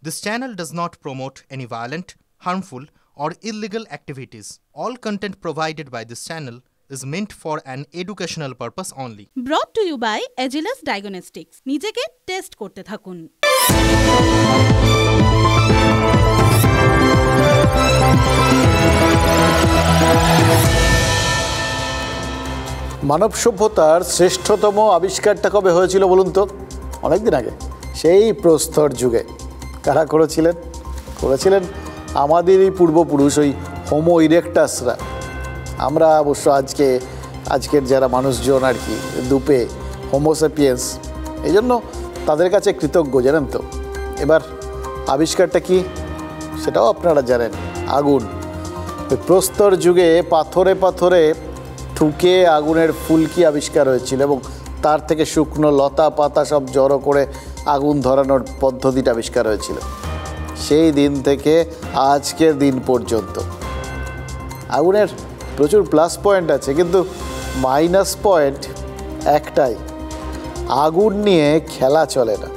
This channel does not promote any violent, harmful, or illegal activities. All content provided by this channel is meant for an educational purpose only. Brought to you by Agilus Diagnostics. নিজেকে test করতে থাকুন। মানব সভ্যতার শ্রেষ্ঠতম আবিষ্কারটা কবে হয়েছিল বলুন তো? অনেকদিন আগে, সেই প্রস্তর যুগে। কারা করেছিলেন আমাদেরই পূর্বপুরুষ, ওই হোমো ইরেক্টাসরা। আমরা অবশ্য আজকের যারা মানুষজন আর কি দুপে হোমোসেপিয়েন্স, এই জন্য তাদের কাছে কৃতজ্ঞ, জানেন তো। এবার আবিষ্কারটা কি সেটাও আপনারা জানেন, আগুন। ওই প্রস্তর যুগে পাথরে পাথরে ঠুকে আগুনের ফুলকি আবিষ্কার হয়েছিল এবং তার থেকে শুকনো লতা পাতা সব জড়ো করে আগুন ধরানোর পদ্ধতিটা আবিষ্কার হয়েছিল। সেই দিন থেকে আজকের দিন পর্যন্ত আগুনের প্রচুর প্লাস পয়েন্ট আছে, কিন্তু মাইনাস পয়েন্ট একটাই, আগুন নিয়ে খেলা চলে না।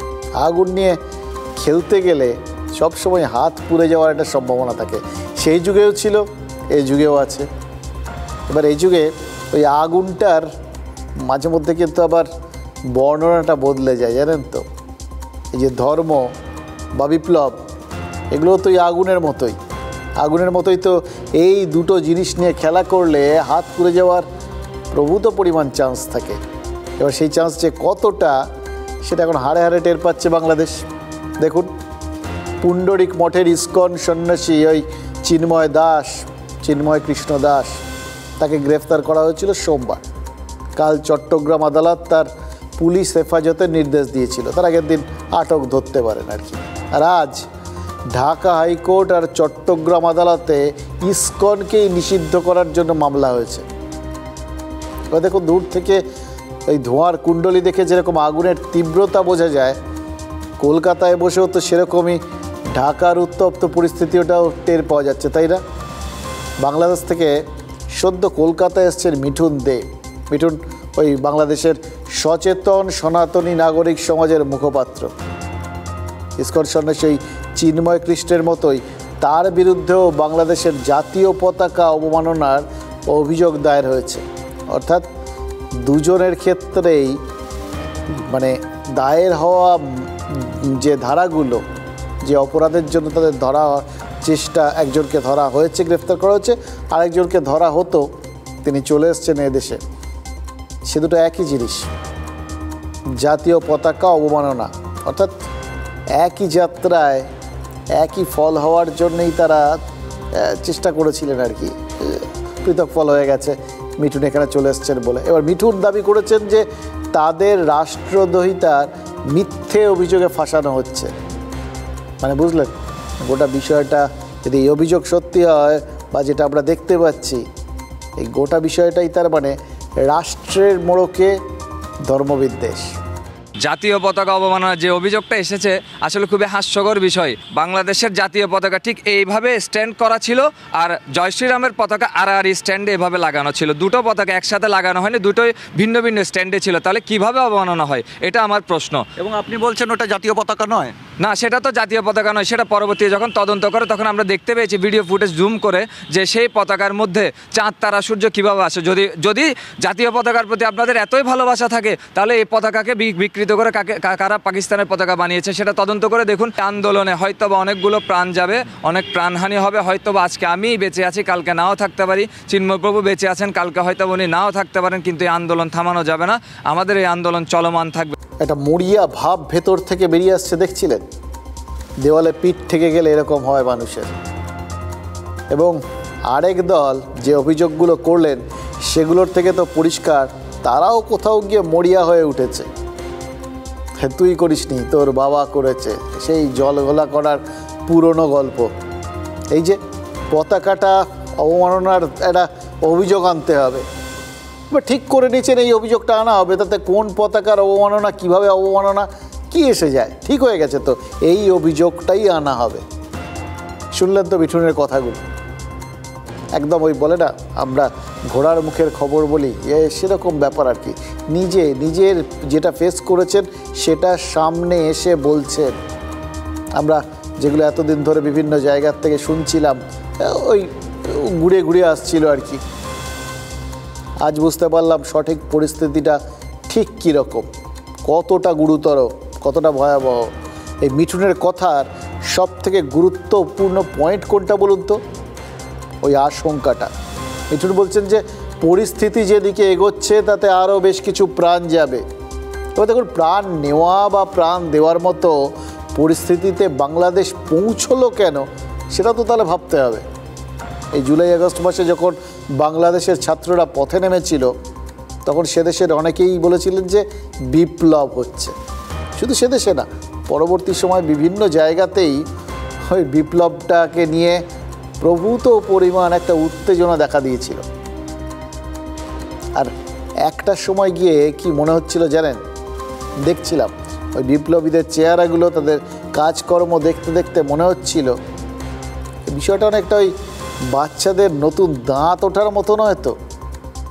আগুন নিয়ে খেলতে গেলে সবসময় হাত পুড়ে যাওয়ার একটা সম্ভাবনা থাকে। সেই যুগেও ছিল, এই যুগেও আছে। এবার এই যুগে ওই আগুনটার মাঝে মধ্যে কিন্তু আবার বর্ণনাটা বদলে যায়, জানেন তো। এই যে ধর্ম বা বিপ্লব, এগুলো তো এই আগুনের মতোই তো। এই দুটো জিনিস নিয়ে খেলা করলে হাত পুড়ে যাওয়ার প্রভূত পরিমাণ চান্স থাকে। এবার সেই চান্স যে কতটা, সেটা এখন হাড়ে হাড়ে টের পাচ্ছে বাংলাদেশ। দেখুন, পুণ্ডরিক মঠের ইস্কন সন্ন্যাসী ওই চিন্ময় কৃষ্ণ দাস, তাকে গ্রেফতার করা হয়েছিল সোমবার। কাল চট্টগ্রাম আদালত তার পুলিশ হেফাজতের নির্দেশ দিয়েছিল, তার আগের দিন আটক ধরতে পারেন আর কি। আর আজ ঢাকা হাইকোর্ট আর চট্টগ্রাম আদালতে ইস্কনকেই নিষিদ্ধ করার জন্য মামলা হয়েছে। এবার দেখুন, দূর থেকে এই ধোঁয়ার কুণ্ডলি দেখে যেরকম আগুনের তীব্রতা বোঝা যায়, কলকাতায় বসেও তো সেরকমই ঢাকার উত্তপ্ত পরিস্থিতিটাও টের পাওয়া যাচ্ছে, তাই না? বাংলাদেশ থেকে সদ্য কলকাতায় এসছেন মিঠুন দে। মিঠুন ওই বাংলাদেশের সচেতন সনাতনী নাগরিক সমাজের মুখপাত্র। ইস্কন সন্ন্যাসী ওই চিন্ময় কৃষ্ণের মতোই তার বিরুদ্ধেও বাংলাদেশের জাতীয় পতাকা অবমাননার অভিযোগ দায়ের হয়েছে। অর্থাৎ দুজনের ক্ষেত্রেই মানে দায়ের হওয়া যে ধারাগুলো, যে অপরাধের জন্য তাদের ধরা চেষ্টা, একজনকে ধরা হয়েছে, গ্রেফতার করা হয়েছে, আরেকজনকে ধরা হতো, তিনি চলে এসছেন এদেশে। সে দুটো একই জিনিস, জাতীয় পতাকা অবমাননা। অর্থাৎ একই যাত্রায় একই ফল হওয়ার জন্যই তারা চেষ্টা করেছিলেন আর কি। পৃথক ফল হয়ে গেছে, মিঠুন এখানে চলে এসছেন বলে। এবার মিঠুন দাবি করেছেন যে তাদের রাষ্ট্রদ্রোহিতার মিথ্যে অভিযোগে ফাঁসানো হচ্ছে। মানে বুঝলেন গোটা বিষয়টা? যদি এই অভিযোগ সত্যি হয় বা যেটা আমরা দেখতে পাচ্ছি, এই গোটা বিষয়টাই তার মানে রাষ্ট্রের মোড়কে ধর্মবিদ্বেষ। জাতীয় পতাকা অবমাননার যে অভিযোগটা এসেছে আসলে খুবই হাস্যকর বিষয়। বাংলাদেশের জাতীয় পতাকা ঠিক এইভাবে স্ট্যান্ড করা ছিল, আর জয় শ্রীরামের পতাকা আর স্ট্যান্ডে এভাবে লাগানো ছিল। দুটো পতাকা একসাথে লাগানো হয়নি, দুটোই ভিন্ন ভিন্ন স্ট্যান্ডে ছিল। তাহলে কিভাবে অবমাননা হয়, এটা আমার প্রশ্ন। এবং আপনি বলছেন ওটা জাতীয় পতাকা নয়? না, সেটা তো জাতীয় পতাকা নয়। সেটা পরবর্তী যখন তদন্ত করে তখন আমরা দেখতে পেয়েছি ভিডিও ফুটেজ জুম করে যে সেই পতাকার মধ্যে চাঁদ তারা সূর্য কীভাবে আসে। যদি জাতীয় পতাকার প্রতি আপনাদের এতই ভালোবাসা থাকে, তাহলে এই পতাকাকে বিকৃত করে কারা পাকিস্তানের পতাকা বানিয়েছে সেটা তদন্ত করে দেখুন। আন্দোলনে হয়তোবা অনেকগুলো প্রাণ যাবে, অনেক প্রাণহানি হবে। হয়তোবা আজকে আমিই বেঁচে আছি, কালকে নাও থাকতে পারি। চিন্ময়প্রভু বেঁচে আছেন, কালকে হয়তো উনি নাও থাকতে পারেন। কিন্তু এই আন্দোলন থামানো যাবে না, আমাদের এই আন্দোলন চলমান থাকবে। একটা মরিয়া ভাব ভেতর থেকে বেরিয়ে আসছে, দেখছিলেন? দেওয়ালে পিঠ থেকে গেলে এরকম হয় মানুষের। এবং আরেক দল যে অভিযোগগুলো করলেন সেগুলোর থেকে তো পরিষ্কার তারাও কোথাও গিয়ে মরিয়া হয়ে উঠেছে। তুই করিসনি, তোর বাবা করেছে, সেই জলঘোলা করার পুরনো গল্প। এই যে পতাকাটা অবমাননার একটা অভিযোগ আনতে হবে, ঠিক করে নিয়েছেন এই অভিযোগটা আনা হবে। তাতে কোন পতাকার অবমাননা, কিভাবে অবমাননা, কি এসে যায়? ঠিক হয়ে গেছে তো, এই অভিযোগটাই আনা হবে। শুনলেন তো মিঠুনের কথাগুলো? একদম ওই বলে না আমরা ঘোড়ার মুখের খবর বলি, সেরকম ব্যাপার আর কি। নিজের যেটা ফেস করেছেন সেটা সামনে এসে বলছেন। আমরা যেগুলো এতদিন ধরে বিভিন্ন জায়গার থেকে শুনছিলাম, ওই ঘুরে ঘুরে আসছিল আর কি। আজ বুঝতে পারলাম সঠিক পরিস্থিতিটা ঠিক কীরকম, কতটা গুরুতর, কতটা ভয়াবহ। এই মিঠুনের কথার সব থেকে গুরুত্বপূর্ণ পয়েন্ট কোনটা বলুন তো? ওই আশঙ্কাটা। মিঠুন বলছেন যে পরিস্থিতি যেদিকে এগোচ্ছে তাতে আরও বেশ কিছু প্রাণ যাবে। তবে দেখুন, প্রাণ নেওয়া বা প্রাণ দেওয়ার মতো পরিস্থিতিতে বাংলাদেশ পৌঁছলো কেন, সেটা তো তাহলে ভাবতে হবে। এই জুলাই আগস্ট মাসে যখন বাংলাদেশের ছাত্ররা পথে নেমেছিল, তখন সে দেশের অনেকেই বলেছিলেন যে বিপ্লব হচ্ছে। শুধু সে দেশে না, পরবর্তী সময় বিভিন্ন জায়গাতেই ওই বিপ্লবটাকে নিয়ে প্রভূত পরিমাণ একটা উত্তেজনা দেখা দিয়েছিল। আর একটা সময় গিয়ে কি মনে হচ্ছিল জানেন, দেখছিলাম ওই বিপ্লবীদের চেহারাগুলো, তাদের কাজকর্ম দেখতে দেখতে মনে হচ্ছিল বিষয়টা অনেকটা ওই বাচ্চাদের নতুন দাঁত ওঠার মতো নয় তো।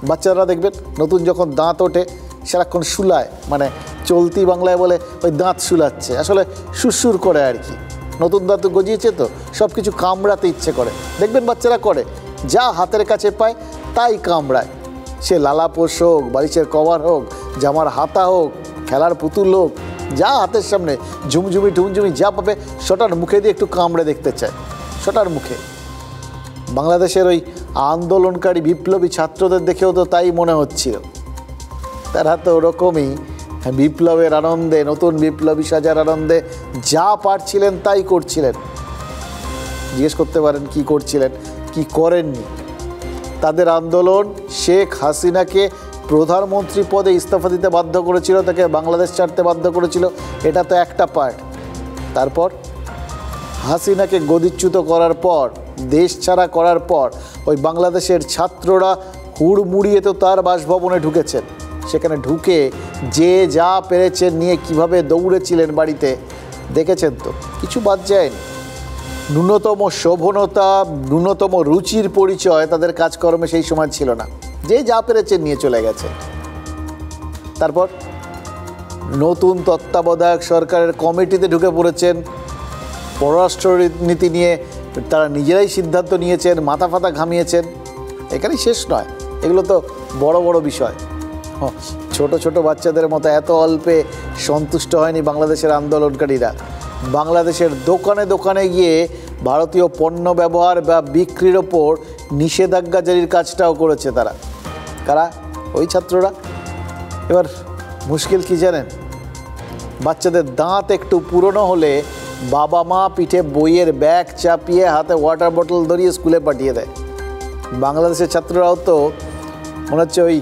বাচ্চারা দেখবেন নতুন যখন দাঁত ওঠে সারাক্ষণ শুলায়, মানে চলতি বাংলায় বলে ওই দাঁত শুলাচ্ছে, আসলে সুরসুর করে আর কি। নতুন দাঁত গজিয়েছে তো সব কিছু কামড়াতে ইচ্ছে করে, দেখবেন বাচ্চারা করে, যা হাতের কাছে পায় তাই কামড়ায়। সে লালাপোষ হোক, বালিশের কভার হোক, জামার হাতা হোক, খেলার পুতুল হোক, যা হাতের সামনে ঝুমঝুমি টুমঝুমি যা পাবে সেটার মুখে দিয়ে একটু কামড়ে দেখতে চায়, সেটার মুখে। বাংলাদেশের ওই আন্দোলনকারী বিপ্লবী ছাত্রদের দেখেও তো তাই মনে হচ্ছিল। তারা তো ওরকমই বিপ্লবের আনন্দে, নতুন বিপ্লবী সাজার আনন্দে যা পারছিলেন তাই করছিলেন। জিজ্ঞেস করতে পারেন কি করছিলেন, কি করেননি। তাদের আন্দোলন শেখ হাসিনাকে প্রধানমন্ত্রী পদে ইস্তফা দিতে বাধ্য করেছিল, তাকে বাংলাদেশ ছাড়তে বাধ্য করেছিল, এটা তো একটা পার্ট। তারপর হাসিনাকে গদিচ্যুত করার পর, দেশ ছাড়া করার পর, ওই বাংলাদেশের ছাত্ররা হুড়মুড়িয়ে তো তার বাসভবনে ঢুকেছেন। সেখানে ঢুকে যে যা পেরেছেন নিয়ে কিভাবে দৌড়েছিলেন বাড়িতে, দেখেছেন তো, কিছু বাদ যায়নি। ন্যূনতম শোভনতা, ন্যূনতম রুচির পরিচয় তাদের কাজকর্মে সেই সময় ছিল না, যে যা পেরেছেন নিয়ে চলে গেছে। তারপর নতুন তত্ত্বাবধায়ক সরকারের কমিটিতে ঢুকে পড়েছেন, পররাষ্ট্রনীতি নিয়ে তারা নিজেরাই সিদ্ধান্ত নিয়েছেন, মাথা ফাতা ঘামিয়েছেন। এখানেই শেষ নয়, এগুলো তো বড় বড় বিষয়। ছোট ছোট বাচ্চাদের মতো এত অল্পে সন্তুষ্ট হয়নি বাংলাদেশের আন্দোলনকারীরা। বাংলাদেশের দোকানে দোকানে গিয়ে ভারতীয় পণ্য ব্যবহার বা বিক্রির ওপর নিষেধাজ্ঞা জারির কাজটাও করেছে তারা। কারা? ওই ছাত্ররা। এবার মুশকিল কি জানেন, বাচ্চাদের দাঁত একটু পুরনো হলে বাবা মা পিঠে বইয়ের ব্যাগ চাপিয়ে হাতে ওয়াটার বোতল ধরিয়ে স্কুলে পাঠিয়ে দেয়। বাংলাদেশের ছাত্ররাও তো মনে হচ্ছে ওই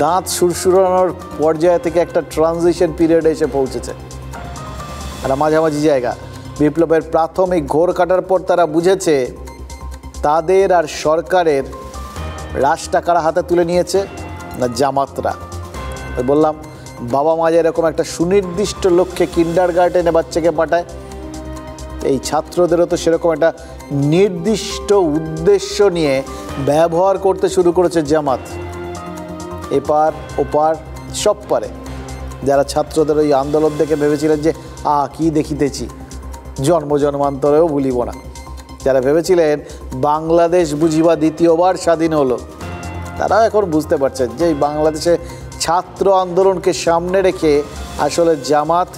দাঁত সুরসুরানোর পর্যায় থেকে একটা ট্রানজিশন পিরিয়ডে এসে পৌঁছেছে। একটা মাঝামাঝি জায়গা। বিপ্লবের প্রাথমিক ঘোর কাটার পর তারা বুঝেছে তাদের আর সরকারের রাশটা কারা হাতে তুলে নিয়েছে, না জামাতরা। বললাম বাবা মা এরকম একটা সুনির্দিষ্ট লক্ষ্যে কিন্ডারগার্টেনে বাচ্চাকে পাঠায়, এই ছাত্রদেরও তো সেরকম একটা নির্দিষ্ট উদ্দেশ্য নিয়ে ব্যবহার করতে শুরু করেছে জামাত। এপার ওপার সব পারে। যারা ছাত্রদের ওই আন্দোলন দেখে ভেবেছিলেন যে কি দেখিতেছি, জন্ম জন্মান্তরেও ভুলিব না, যারা ভেবেছিলেন বাংলাদেশ বুঝিবা দ্বিতীয়বার স্বাধীন হলো, তারাও এখন বুঝতে পারছেন যে এই বাংলাদেশে ছাত্র আন্দোলনকে সামনে রেখে আসলে জামাত,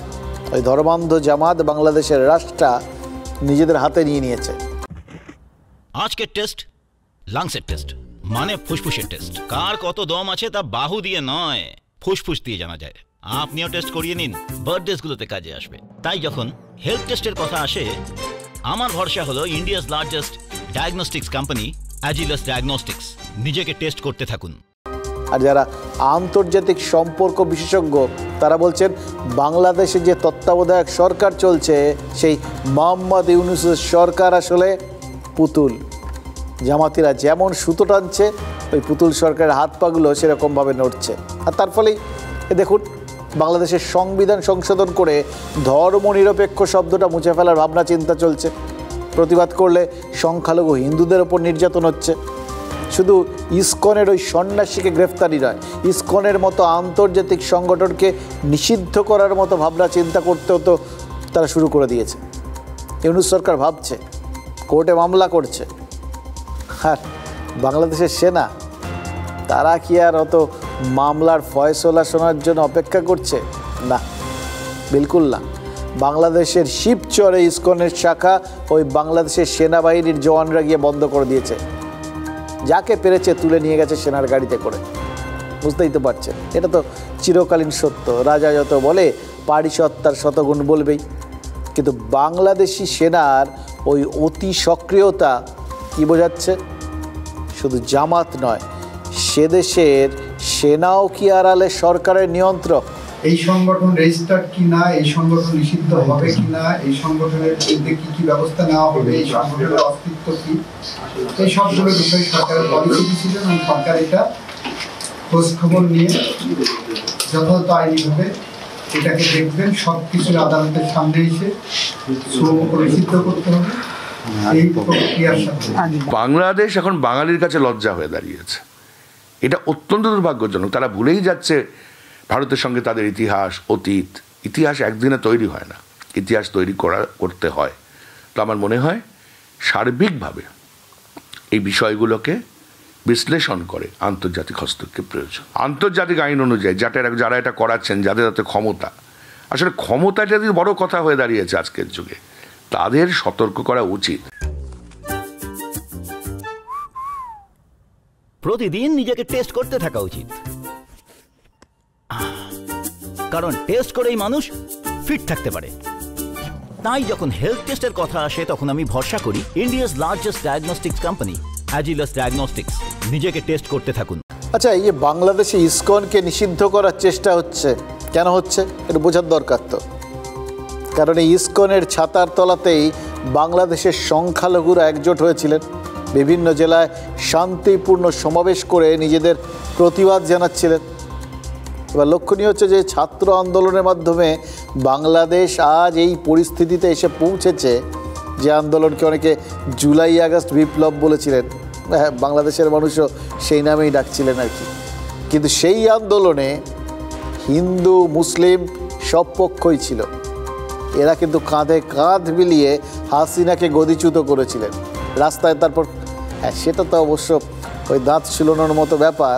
ওই ধর্মান্ধ জামাত বাংলাদেশের রাষ্ট্রটা নিজেদের হাতে নিয়ে নিয়েছে। আজকের টেস্ট লাংসের টেস্ট, মানে ফুসফুসের টেস্ট। কার কত দম আছে তা বাহু দিয়ে নয়, ফুসফুস দিয়ে জানা যায়। আপনিও টেস্ট করিয়ে নিন, বার্থডেসগুলোতে কাজে আসবে। তাই যখন হেলথ টেস্টের কথা আসে, আমার ভরসা হলো India's largest diagnostics company Agilus diagnostics. নিজেকে টেস্ট করতে থাকুন। আর যারা আন্তর্জাতিক সম্পর্ক বিশেষজ্ঞ তারা বলছেন বাংলাদেশে যে তত্ত্বাবধায়ক সরকার চলছে, সেই মোহাম্মদ ইউনূসের সরকার আসলে পুতুল। জামাতিরা যেমন সুতো টানছে, ওই পুতুল সরকারের হাত পাগুলো সেরকমভাবে নড়ছে। আর তার ফলেই দেখুন বাংলাদেশের সংবিধান সংশোধন করে ধর্মনিরপেক্ষ শব্দটা মুছে ফেলার ভাবনা চিন্তা চলছে। প্রতিবাদ করলে সংখ্যালঘু হিন্দুদের ওপর নির্যাতন হচ্ছে। শুধু ইসকনের ওই সন্ন্যাসীকে গ্রেফতারি নয়, ইসকনের মতো আন্তর্জাতিক সংগঠনকে নিষিদ্ধ করার মতো ভাবনা চিন্তা করতেও তো তারা শুরু করে দিয়েছে। ইউনূস সরকার ভাবছে, কোর্টে মামলা করছে। আর বাংলাদেশের সেনা, তারা কি আর অত মামলার ফয়সলা শোনার জন্য অপেক্ষা করছে? না, বিলকুল না। বাংলাদেশের শিবচরে ইসকনের শাখা ওই বাংলাদেশের সেনাবাহিনীর জওয়ানরা গিয়ে বন্ধ করে দিয়েছে। যাকে পেরেছে তুলে নিয়ে গেছে সেনার গাড়িতে করে। বুঝতেই তো পারছেন, এটা তো চিরকালীন সত্য। রাজা যত বলে পারিষদ শতগুণ বলবেই। কিন্তু বাংলাদেশি সেনার ওই অতি সক্রিয়তা কী বোঝাচ্ছে? শুধু জামাত নয়, সে দেশের সেনাও কি আড়ালে সরকারের নিয়ন্ত্রক। এই সংগঠন রেজিস্টার্ড কিনা, এই সংগঠন নিষিদ্ধ হবে কিনা, এই সংগঠনের বিরুদ্ধে কি কি ব্যবস্থা নেওয়া হবে, এই সংগঠনের অস্তিত্ব কি, এই সবগুলো বিষয় সরকারের পলিসি ছিল এবং সরকার এটা খোঁজ খবর নিয়ে যথাযথ আইনিভাবে এটাকে দেখবেন। সব কিছুর আদালতের সামনে এসে নিষিদ্ধ করতে হবে। এই প্রক্রিয়ার সাথে বাংলাদেশ এখন বাঙালির কাছে লজ্জা হয়ে দাঁড়িয়েছে। এটা অত্যন্ত দুর্ভাগ্যজনক। তারা ভুলেই যাচ্ছে ভারতের সঙ্গে তাদের ইতিহাস, অতীত। ইতিহাস একদিনে তৈরি হয় না, ইতিহাস তৈরি করতে হয়। তো আমার মনে হয় সার্বিকভাবে এই বিষয়গুলোকে বিশ্লেষণ করে আন্তর্জাতিক হস্তক্ষেপ প্রয়োজন। আন্তর্জাতিক আইন অনুযায়ী যারা এটা করাচ্ছেন, যাদের হাতে ক্ষমতা, আসলে ক্ষমতাটা যদি বড় কথা হয়ে দাঁড়িয়েছে আজকের যুগে, তাদের সতর্ক করা উচিত। প্রতিদিন নিজেকে টেস্ট করতে থাকা উচিত, কারণ টেস্ট করেই মানুষ ফিট থাকতে পারে। তাই যখন হেলথ টেস্টের কথা আসে তখন আমি ভরসা করি India's largest diagnostics company Agilus diagnostics. নিজেকে টেস্ট করতে থাকুন। আচ্ছা, এই যে বাংলাদেশে ইসকনকে নিষিদ্ধ করার চেষ্টা হচ্ছে, কেন হচ্ছে এটা বোঝার দরকার তো। কারণ এই ইসকনের ছাতার তলাতেই বাংলাদেশের সংখ্যালঘুরা একজোট হয়েছিলেন, বিভিন্ন জেলায় শান্তিপূর্ণ সমাবেশ করে নিজেদের প্রতিবাদ জানাচ্ছিলেন। এবার লক্ষণীয় হচ্ছে যে ছাত্র আন্দোলনের মাধ্যমে বাংলাদেশ আজ এই পরিস্থিতিতে এসে পৌঁছেছে, যে আন্দোলনকে অনেকে জুলাই আগস্ট বিপ্লব বলেছিলেন, বাংলাদেশের মানুষও সেই নামেই ডাকছিলেন আর কি। কিন্তু সেই আন্দোলনে হিন্দু মুসলিম সব পক্ষই ছিল। এরা কিন্তু কাঁধে কাঁধ মিলিয়ে হাসিনাকে গদিচ্যুত করেছিলেন রাস্তায়। তারপর সেটা তো অবশ্য ওই দাঁত ছুলানোর মতো ব্যাপার।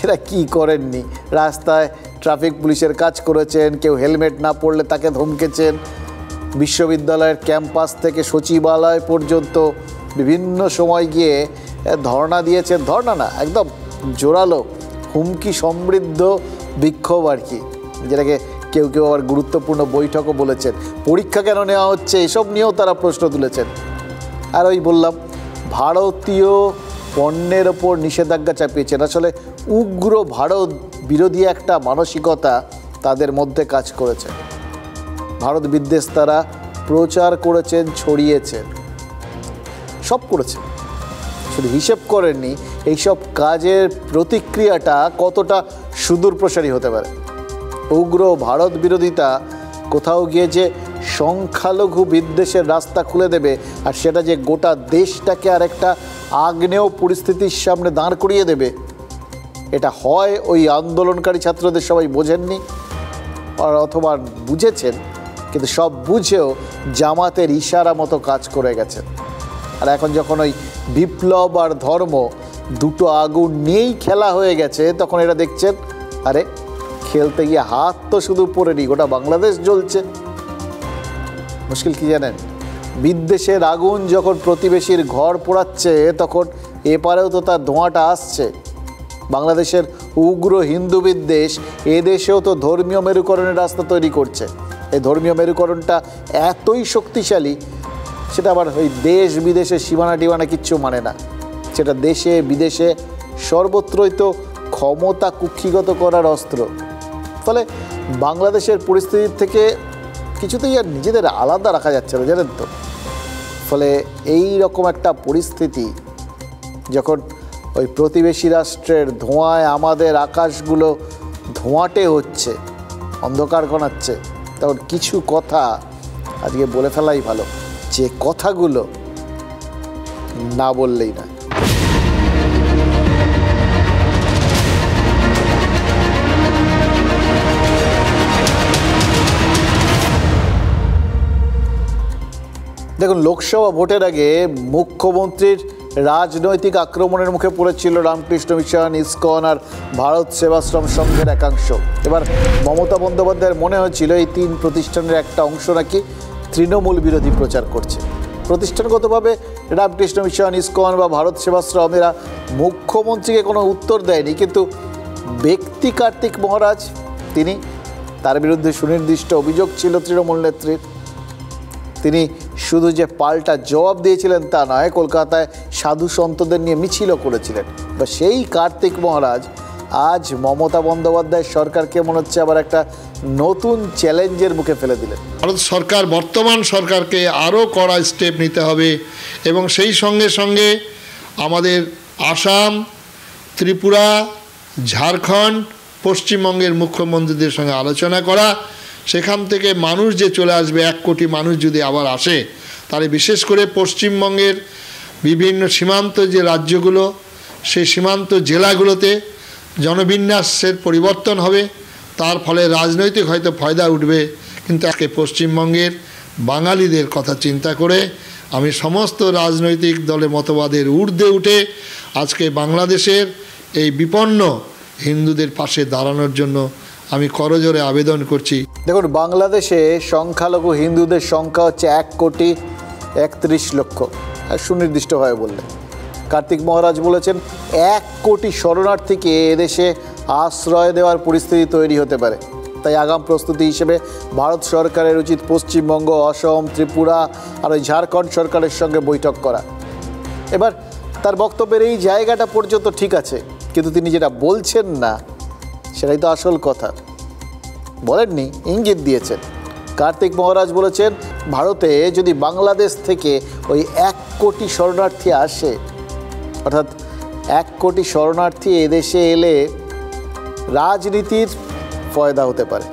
এরা কি করেননি, রাস্তায় ট্রাফিক পুলিশের কাজ করেছেন, কেউ হেলমেট না পরলে তাকে ধমকেছেন, বিশ্ববিদ্যালয়ের ক্যাম্পাস থেকে সচিবালয় পর্যন্ত বিভিন্ন সময় গিয়ে ধর্ণা দিয়েছেন। ধর্ণা না, একদম জোরালো হুমকি সমৃদ্ধ বিক্ষোভ আর কি, যেটাকে কেউ কেউ আবার গুরুত্বপূর্ণ বৈঠকও বলেছেন। পরীক্ষা কেন নেওয়া হচ্ছে এসব নিয়েও তারা প্রশ্ন তুলেছেন। আর ওই বললাম, ভারতীয় পণ্যের ওপর নিষেধাজ্ঞা চাপিয়েছেন। আসলে উগ্র ভারত বিরোধী একটা মানসিকতা তাদের মধ্যে কাজ করেছে। ভারত বিদ্বেষ তারা প্রচার করেছেন, ছড়িয়েছেন, সব করেছেন। শুধু হিসেব করেননি এইসব কাজের প্রতিক্রিয়াটা কতটা সুদূরপ্রসারী হতে পারে। উগ্র ভারত বিরোধিতা কোথাও গিয়ে যে সংখ্যালঘু বিদ্বেষের রাস্তা খুলে দেবে, আর সেটা যে গোটা দেশটাকে আর একটা আগ্নেয় পরিস্থিতির সামনে দাঁড় করিয়ে দেবে, এটা হয় ওই আন্দোলনকারী ছাত্রদের সবাই বোঝেননি, আর অথবা বুঝেছেন কিন্তু সব বুঝেও জামাতের ইশারা মতো কাজ করে গেছেন। আর এখন যখন ওই বিপ্লব আর ধর্ম দুটো আগুন নিয়েই খেলা হয়ে গেছে, তখন এরা দেখছেন আরে খেলতে গিয়ে হাত তো শুধু পড়েনি, গোটা বাংলাদেশ জ্বলছে। মুশকিল কি জানেন, বিদ্বেষের আগুন যখন প্রতিবেশীর ঘর পোড়াচ্ছে, তখন এপারেও তো তার ধোঁয়াটা আসছে। বাংলাদেশের উগ্র হিন্দু বিদ্বেষ এদেশেও তো ধর্মীয় মেরুকরণের রাস্তা তৈরি করছে। এই ধর্মীয় মেরুকরণটা এতই শক্তিশালী, সেটা আবার ওই দেশ বিদেশে সীমানা টিমানা কিচ্ছু মানে না। সেটা দেশে বিদেশে সর্বত্রই তো ক্ষমতা কুক্ষিগত করার অস্ত্র। ফলে বাংলাদেশের পরিস্থিতির থেকে কিছুতেই আর নিজেদের আলাদা রাখা যাচ্ছে না, জানেন তো। ফলে এই রকম একটা পরিস্থিতি যখন ওই প্রতিবেশী রাষ্ট্রের ধোঁয়ায় আমাদের আকাশগুলো ধোঁয়াটে হচ্ছে, অন্ধকার ঘনাচ্ছে, তখন কিছু কথা আজকে বলে ফেলাই ভালো, যে কথাগুলো না বললেই না। দেখুন, লোকসভা ভোটের আগে মুখ্যমন্ত্রীর রাজনৈতিক আক্রমণের মুখে পড়েছিল রামকৃষ্ণ মিশন, ইসকন আর ভারত সেবাশ্রম সংঘের একাংশ। এবার মমতা বন্দ্যোপাধ্যায়ের মনে হয়েছিল এই তিন প্রতিষ্ঠানের একটা অংশ নাকি তৃণমূল বিরোধী প্রচার করছে। প্রতিষ্ঠানগতভাবে রামকৃষ্ণ মিশন, ইসকন বা ভারত সেবাশ্রম এরা মুখ্যমন্ত্রীকে কোনো উত্তর দেয়নি, কিন্তু ব্যক্তি কার্তিক মহারাজ তার বিরুদ্ধে সুনির্দিষ্ট অভিযোগ ছিল তৃণমূল নেত্রীর। তিনি শুধু যে পাল্টা জবাব দিয়েছিলেন তা নয়, কলকাতায় সাধু সন্তদের নিয়ে মিছিলও করেছিলেন। বা সেই কার্তিক মহারাজ আজ মমতা বন্দ্যোপাধ্যায় সরকারকে মনে হচ্ছে আবার একটা নতুন চ্যালেঞ্জের মুখে ফেলে দিলেন। ভারত সরকার, বর্তমান সরকারকে আরও কড়া স্টেপ নিতে হবে এবং সেই সঙ্গে সঙ্গে আমাদের আসাম, ত্রিপুরা, ঝাড়খণ্ড, পশ্চিমবঙ্গের মুখ্যমন্ত্রীদের সঙ্গে আলোচনা করা। সেখান থেকে মানুষ যে চলে আসবে, 1 কোটি মানুষ যদি আবার আসে, তাহলে বিশেষ করে পশ্চিমবঙ্গের বিভিন্ন সীমান্ত যে রাজ্যগুলো, সেই সীমান্ত জেলাগুলোতে জনবিন্যাসের পরিবর্তন হবে। তার ফলে রাজনৈতিক হয়তো ফায়দা উঠবে, কিন্তু একে পশ্চিমবঙ্গের বাঙালিদের কথা চিন্তা করে আমি সমস্ত রাজনৈতিক দলের মতবাদের ঊর্ধ্বে উঠে আজকে বাংলাদেশের এই বিপন্ন হিন্দুদের পাশে দাঁড়ানোর জন্য আমি করজোরে আবেদন করছি। দেখুন, বাংলাদেশে সংখ্যালঘু হিন্দুদের সংখ্যা হচ্ছে 1,31,00,000, সুনির্দিষ্টভাবে বললেন। কার্তিক মহারাজ বলেছেন 1 কোটি শরণার্থীকে এদেশে আশ্রয় দেওয়ার পরিস্থিতি তৈরি হতে পারে। তাই আগাম প্রস্তুতি হিসেবে ভারত সরকারের উচিত পশ্চিমবঙ্গ, অসম, ত্রিপুরা আর ওই ঝাড়খণ্ড সরকারের সঙ্গে বৈঠক করা। এবার তার বক্তব্যের এই জায়গাটা পর্যন্ত ঠিক আছে, কিন্তু তিনি যেটা বলছেন না সেটাই তো আসল কথা। বলেননি, ইঙ্গিত দিয়েছেন। কার্তিক মহারাজ বলেছেন ভারতে যদি বাংলাদেশ থেকে ওই 1 কোটি শরণার্থী আসে, অর্থাৎ 1 কোটি শরণার্থী এদেশে এলে রাজনীতির ফয়দা হতে পারে।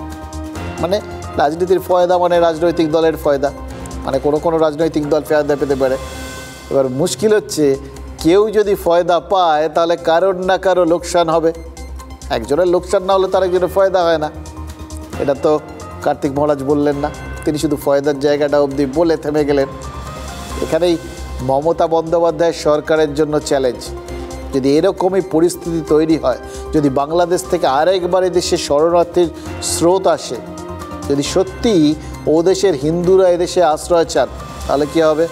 মানে রাজনীতির ফয়দা মানে রাজনৈতিক দলের ফয়দা, মানে কোনো রাজনৈতিক দল ফয়দা পেতে পারে। এবার মুশকিল হচ্ছে, কেউ যদি ফয়দা পায় তাহলে কারোর না কারো লোকসান হবে। একজনের লোকসান না হলে তার একজনের ফয়দা হয় না। এটা তো কার্তিক মহারাজ বললেন না, তিনি শুধু ফয়দার জায়গাটা অবধি বলে থেমে গেলেন। এখানেই মমতা বন্দ্যোপাধ্যায় সরকারের জন্য চ্যালেঞ্জ। যদি এরকমই পরিস্থিতি তৈরি হয়, যদি বাংলাদেশ থেকে আরেকবার এদেশে শরণার্থীর স্রোত আসে, যদি সত্যিই ও দেশের হিন্দুরা এদেশে আশ্রয় চান, তাহলে কী হবে?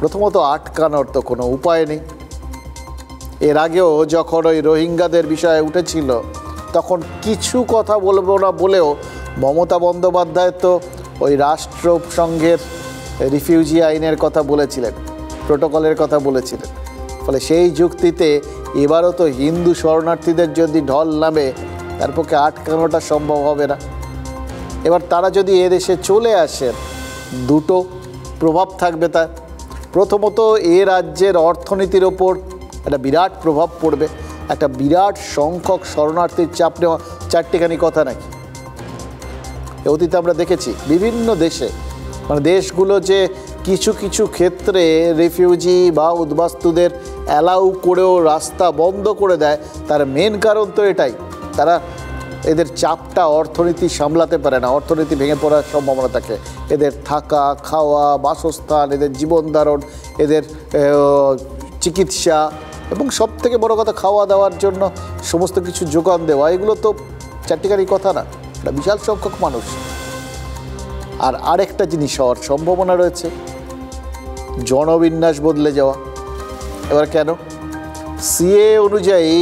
প্রথমত আটকানোর তো কোনো উপায় নেই। এর আগেও যখন ওই রোহিঙ্গাদের বিষয়ে উঠেছিল, তখন কিছু কথা বলবো না বলেও মমতা বন্দ্যোপাধ্যায় তো ওই রাষ্ট্রসংঘের রিফিউজি আইনের কথা বলেছিলেন, প্রোটোকলের কথা বলেছিলেন। ফলে সেই যুক্তিতে এবারও তো হিন্দু শরণার্থীদের যদি ঢল নামে, তার পক্ষে আটকানোটা সম্ভব হবে না। এবার তারা যদি এদেশে চলে আসেন, দুটো প্রভাব থাকবে তার। প্রথমত, এ রাজ্যের অর্থনীতির ওপর একটা বিরাট প্রভাব পড়বে। একটা বিরাট সংখ্যক শরণার্থীর চাপ নেওয়া চারটিখানি কথা নাকি। অতীতে আমরা দেখেছি বিভিন্ন দেশে, মানে দেশগুলো যে কিছু কিছু ক্ষেত্রে রিফিউজি বা উদ্বাস্তুদের অ্যালাউ করেও রাস্তা বন্ধ করে দেয়, তার মেন কারণ তো এটাই, তারা এদের চাপটা অর্থনীতি সামলাতে পারে না, অর্থনীতি ভেঙে পড়ার সম্ভাবনা থাকে। এদের থাকা, খাওয়া, বাসস্থান, এদের জীবনধারণ, এদের চিকিৎসা এবং সবথেকে বড় কথা খাওয়া দাওয়ার জন্য সমস্ত কিছু যোগান দেওয়া, এগুলো তো চারটিখানি কথা না, এটা বিশাল সংখ্যক মানুষ। আর আরেকটা জিনিস হওয়ার সম্ভাবনা রয়েছে, জনবিন্যাস বদলে যাওয়া। এবার কেন? সিএ অনুযায়ী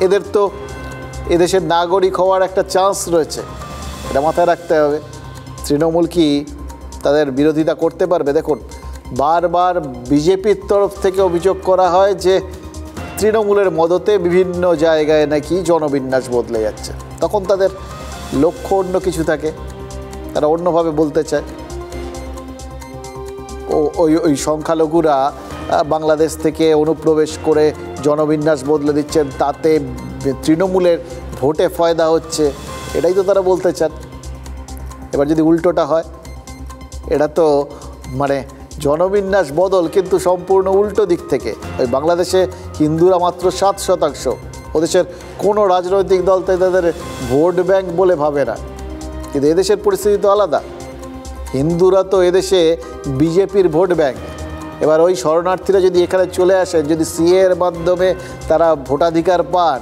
এদের তো এদেশের নাগরিক হওয়ার একটা চান্স রয়েছে, এটা মাথায় রাখতে হবে। তৃণমূল কি তাদের বিরোধিতা করতে পারবে? দেখুন, বারবার বিজেপির তরফ থেকে অভিযোগ করা হয় যে তৃণমূলের মদতে বিভিন্ন জায়গায় নাকি জনবিন্যাস বদলে যাচ্ছে। তখন তাদের লক্ষ্য অন্য কিছু থাকে, তারা অন্যভাবে বলতে চায়। ওই সংখ্যালঘুরা বাংলাদেশ থেকে অনুপ্রবেশ করে জনবিন্যাস বদলে দিচ্ছেন, তাতে তৃণমূলের ভোটে ফয়দা হচ্ছে, এটাই তো তারা বলতে চান। এবার যদি উল্টোটা হয়, এটা তো মানে জনবিন্যাস বদল কিন্তু সম্পূর্ণ উল্টো দিক থেকে। ওই বাংলাদেশে হিন্দুরা মাত্র 7%, ওদেশের কোনো রাজনৈতিক দল তাই তাদের ভোট ব্যাংক বলে ভাবে না। কিন্তু এদেশের পরিস্থিতি তো আলাদা। হিন্দুরা তো এদেশে বিজেপির ভোট ব্যাংক। এবার ওই শরণার্থীরা যদি এখানে চলে আসেন, যদি সিএ এর মাধ্যমে তারা ভোটাধিকার পান,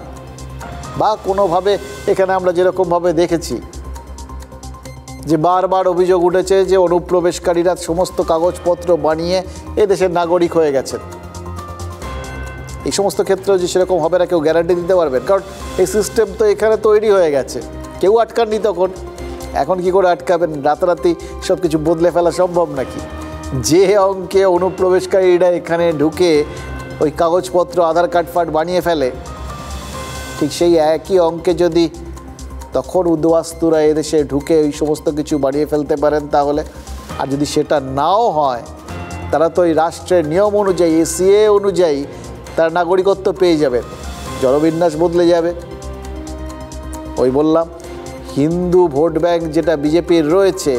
বা কোনোভাবে এখানে আমরা যেরকমভাবে দেখেছি যে বারবার অভিযোগ উঠেছে যে অনুপ্রবেশকারীরা সমস্ত কাগজপত্র বানিয়ে এদেশের নাগরিক হয়ে গেছেন, এই সমস্ত ক্ষেত্রেও যে সেরকম হবে না কেউ গ্যারান্টি দিতে পারবেন, কারণ এই সিস্টেম তো এখানে তৈরি হয়ে গেছে, কেউ আটকাননি তখন। এখন কি করে আটকাবেন? রাতারাতি সব কিছু বদলে ফেলা সম্ভব নাকি? যে অঙ্কে অনুপ্রবেশকারীরা এখানে ঢুকে ওই কাগজপত্র আধার কার্ড ফার্ড বানিয়ে ফেলে, ঠিক সেই একই অঙ্কে যদি তখন উদ্বাস্তুরা এদেশে ঢুকে ওই সমস্ত কিছু বানিয়ে ফেলতে পারেন তাহলে, আর যদি সেটা নাও হয় তারা তো ওই রাষ্ট্রের নিয়ম অনুযায়ী, সিএ অনুযায়ী তার নাগরিকত্ব পেয়ে যাবে, জনবিন্যাস বদলে যাবে। ওই বললাম হিন্দু ভোট ব্যাংক যেটা বিজেপির রয়েছে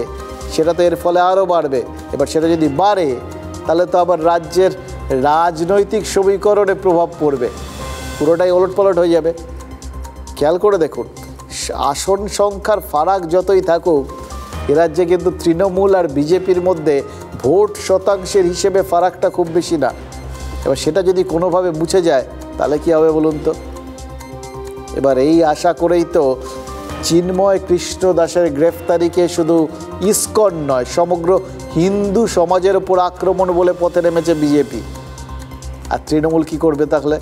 সেটা তো এর ফলে আরও বাড়বে। এবার সেটা যদি বাড়ে তাহলে তো আবার রাজ্যের রাজনৈতিক সমীকরণে প্রভাব পড়বে, পুরোটাই ওলটপালট হয়ে যাবে। খেয়াল করে দেখুন, আসন সংখ্যার ফারাক যতই থাকুক, এ রাজ্যে কিন্তু তৃণমূল আর বিজেপির মধ্যে ভোট শতাংশের হিসেবে ফারাকটা খুব বেশি না। এবার সেটা যদি কোনোভাবে মুছে যায় তাহলে কি হবে বলুন তো? এবার এই আশা করেই তো চিন্ময় কৃষ্ণ দাসের গ্রেফতারিকে শুধু ইসকন নয়, সমগ্র হিন্দু সমাজের ওপর আক্রমণ বলে পথে নেমেছে বিজেপি। আর তৃণমূল কি করবে তাহলে?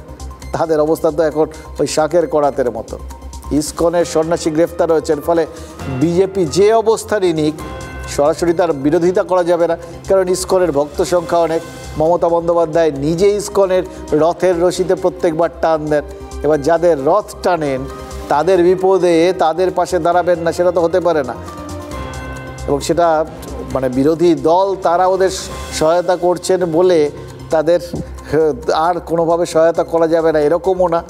তাদের অবস্থা তো এখন ওই শাঁখের করাতের মতো। ইসকনের সন্ন্যাসী গ্রেফতার হয়েছে, এর ফলে বিজেপি যে অবস্থানই নিক সরাসরি তার বিরোধিতা করা যাবে না, কারণ ইসকনের ভক্ত সংখ্যা অনেক। মমতা বন্দ্যোপাধ্যায় নিজে ইসকনের রথের রশিতে প্রত্যেকবার টান দেন। এবার যাদের রথ টানেন তাদের বিপদে তাদের পাশে দাঁড়াবেন না, সেটা তো হতে পারে না। এবং সেটা মানে বিরোধী দল তারা ওদের সহায়তা করছেন বলে তাদের আর কোনোভাবে সহায়তা করা যাবে না এরকমও না,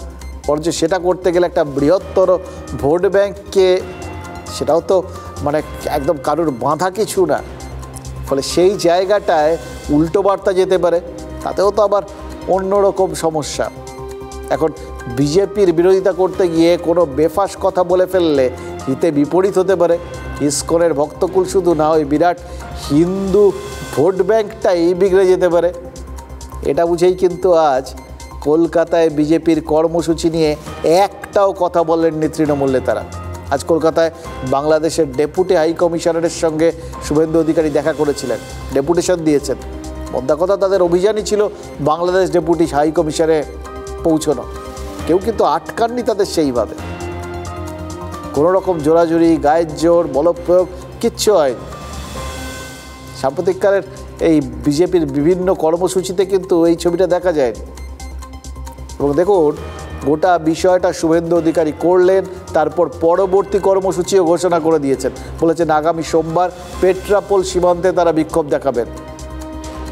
বরঞ্চ সেটা করতে গেলে একটা বৃহত্তর ভোট ব্যাংককে, সেটাও তো মানে একদম কারোর বাঁধা কিছু না, ফলে সেই জায়গাটায় উল্টো বার্তা যেতে পারে, তাতেও তো আবার অন্যরকম সমস্যা। এখন বিজেপির বিরোধিতা করতে গিয়ে কোনো বেফাস কথা বলে ফেললে হিতে বিপরীত হতে পারে। ইসকনের ভক্তকুল শুধু না, ওই বিরাট হিন্দু ভোট ব্যাংকটাই বিগড়ে যেতে পারে। এটা বুঝেই কিন্তু আজ কলকাতায় বিজেপির কর্মসূচি নিয়ে একটাও কথা বলেননি তৃণমূল নেতারা। আজ কলকাতায় বাংলাদেশের ডেপুটি হাই কমিশনারের সঙ্গে শুভেন্দু অধিকারী দেখা করেছিলেন, ডেপুটেশন দিয়েছেন। মোদ্দা কথা তাদের অভিযানই ছিল বাংলাদেশ ডেপুটি হাই কমিশনে পৌঁছানো। কেউ কিন্তু আটকাননি তাদের সেইভাবে, কোনো রকম জোরাজুরি, গায়ের জোর, বলপ্রয়োগ কিচ্ছু হয়নি। সাম্প্রতিককালের এই বিজেপির বিভিন্ন কর্মসূচিতে কিন্তু এই ছবিটা দেখা যায়নি। এবং দেখুন, গোটা বিষয়টা শুভেন্দু অধিকারী করলেন, তারপর পরবর্তী কর্মসূচিও ঘোষণা করে দিয়েছেন। বলেছেন আগামী সোমবার পেট্রাপোল সীমান্তে তারা বিক্ষোভ দেখাবেন,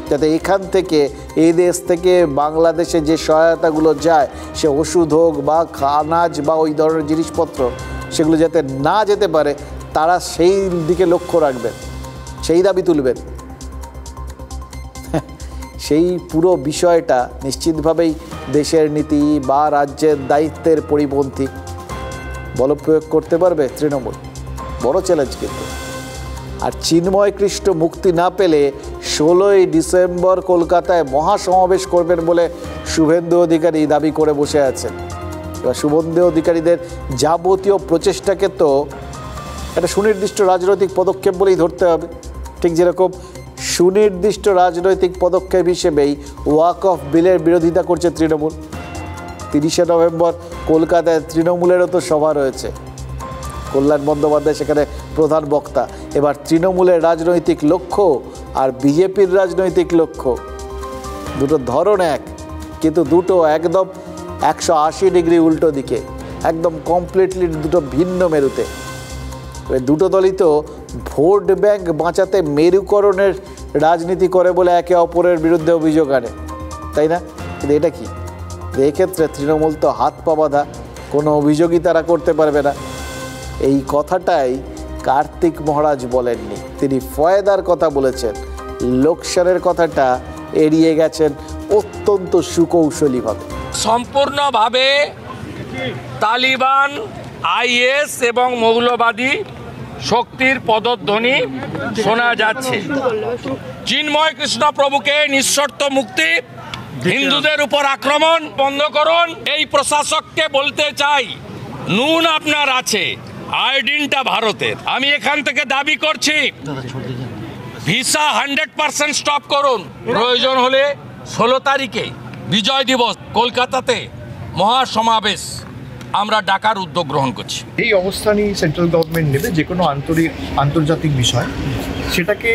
যাতে এখান থেকে, এই দেশ থেকে বাংলাদেশে যে সহায়তাগুলো যায়, সে ওষুধ হোক বা আনাজ বা ওই ধরনের জিনিসপত্র, সেগুলো যাতে না যেতে পারে, তারা সেই দিকে লক্ষ্য রাখবেন, সেই দাবি তুলবেন। সেই পুরো বিষয়টা নিশ্চিতভাবেই দেশের নীতি বা রাজ্যের দায়িত্বের পরিপন্থী। বলপ্রয়োগ করতে পারবে তৃণমূল? বড় চ্যালেঞ্জ কিন্তু। আর চিন্ময় কৃষ্ণ মুক্তি না পেলে 16ই ডিসেম্বর কলকাতায় মহাসমাবেশ করবেন বলে শুভেন্দু অধিকারী দাবি করে বসে আছেন। এবার শুভেন্দু অধিকারীদের যাবতীয় প্রচেষ্টাকে তো একটা সুনির্দিষ্ট রাজনৈতিক পদক্ষেপ বলেই ধরতে হবে। ঠিক যেরকম সুনির্দিষ্ট রাজনৈতিক পদক্ষেপ হিসেবেই ওয়াক অফ বিলের বিরোধিতা করছে তৃণমূল। 30শে নভেম্বর কলকাতায় তৃণমূলেরও তো সভা রয়েছে, কল্যাণ বন্দ্যোপাধ্যায় সেখানে প্রধান বক্তা। এবার তৃণমূলের রাজনৈতিক লক্ষ্য আর বিজেপির রাজনৈতিক লক্ষ্য দুটো ধরন এক, কিন্তু দুটো একদম 180 ডিগ্রি উল্টো দিকে, একদম কমপ্লিটলি দুটো ভিন্ন মেরুতে। দুটো দলই তো ভোট ব্যাংক বাঁচাতে মেরুকরণের রাজনীতি করে বলে একে অপরের বিরুদ্ধে অভিযোগ আনে, তাই না? কিন্তু এটা কি? এক্ষেত্রে তৃণমূল তো হাত পা বাঁধা, কোনো অভিযোগই তারা করতে পারবে না। এই কথাটাই কার্তিক মহারাজ বলেননি, তিনি ফয়দার কথা বলেছেন। লোকসানের কথাটা এড়িয়ে গেছেন অত্যন্ত সুকৌশলীভাবে। সম্পূর্ণভাবে তালিবান, আইএস এবং মৌলবাদী শক্তির পদধ্বনি শোনা যাচ্ছে। চিন্ময় কৃষ্ণ প্রভুকে নিঃশর্ত মুক্তি, হিন্দুদের উপর আক্রমণ বন্ধ করুন। এই প্রশাসককে বলতে চাই, নুন আপনার আছে, আয়োডিনটা ভারতের। আমি এখান থেকে দাবি করছি ভিসা 100% স্টপ করুন। প্রয়োজন হলে 16 তারিখে বিজয় দিবস কলকাতাতে মহাসমাবেশ আমরা ডাকার উদ্যোগ গ্রহণ করছি। এই অবস্থানই সেন্ট্রাল গভর্নমেন্ট নেবে যে কোনো আন্তর্জাতিক বিষয়, সেটাকে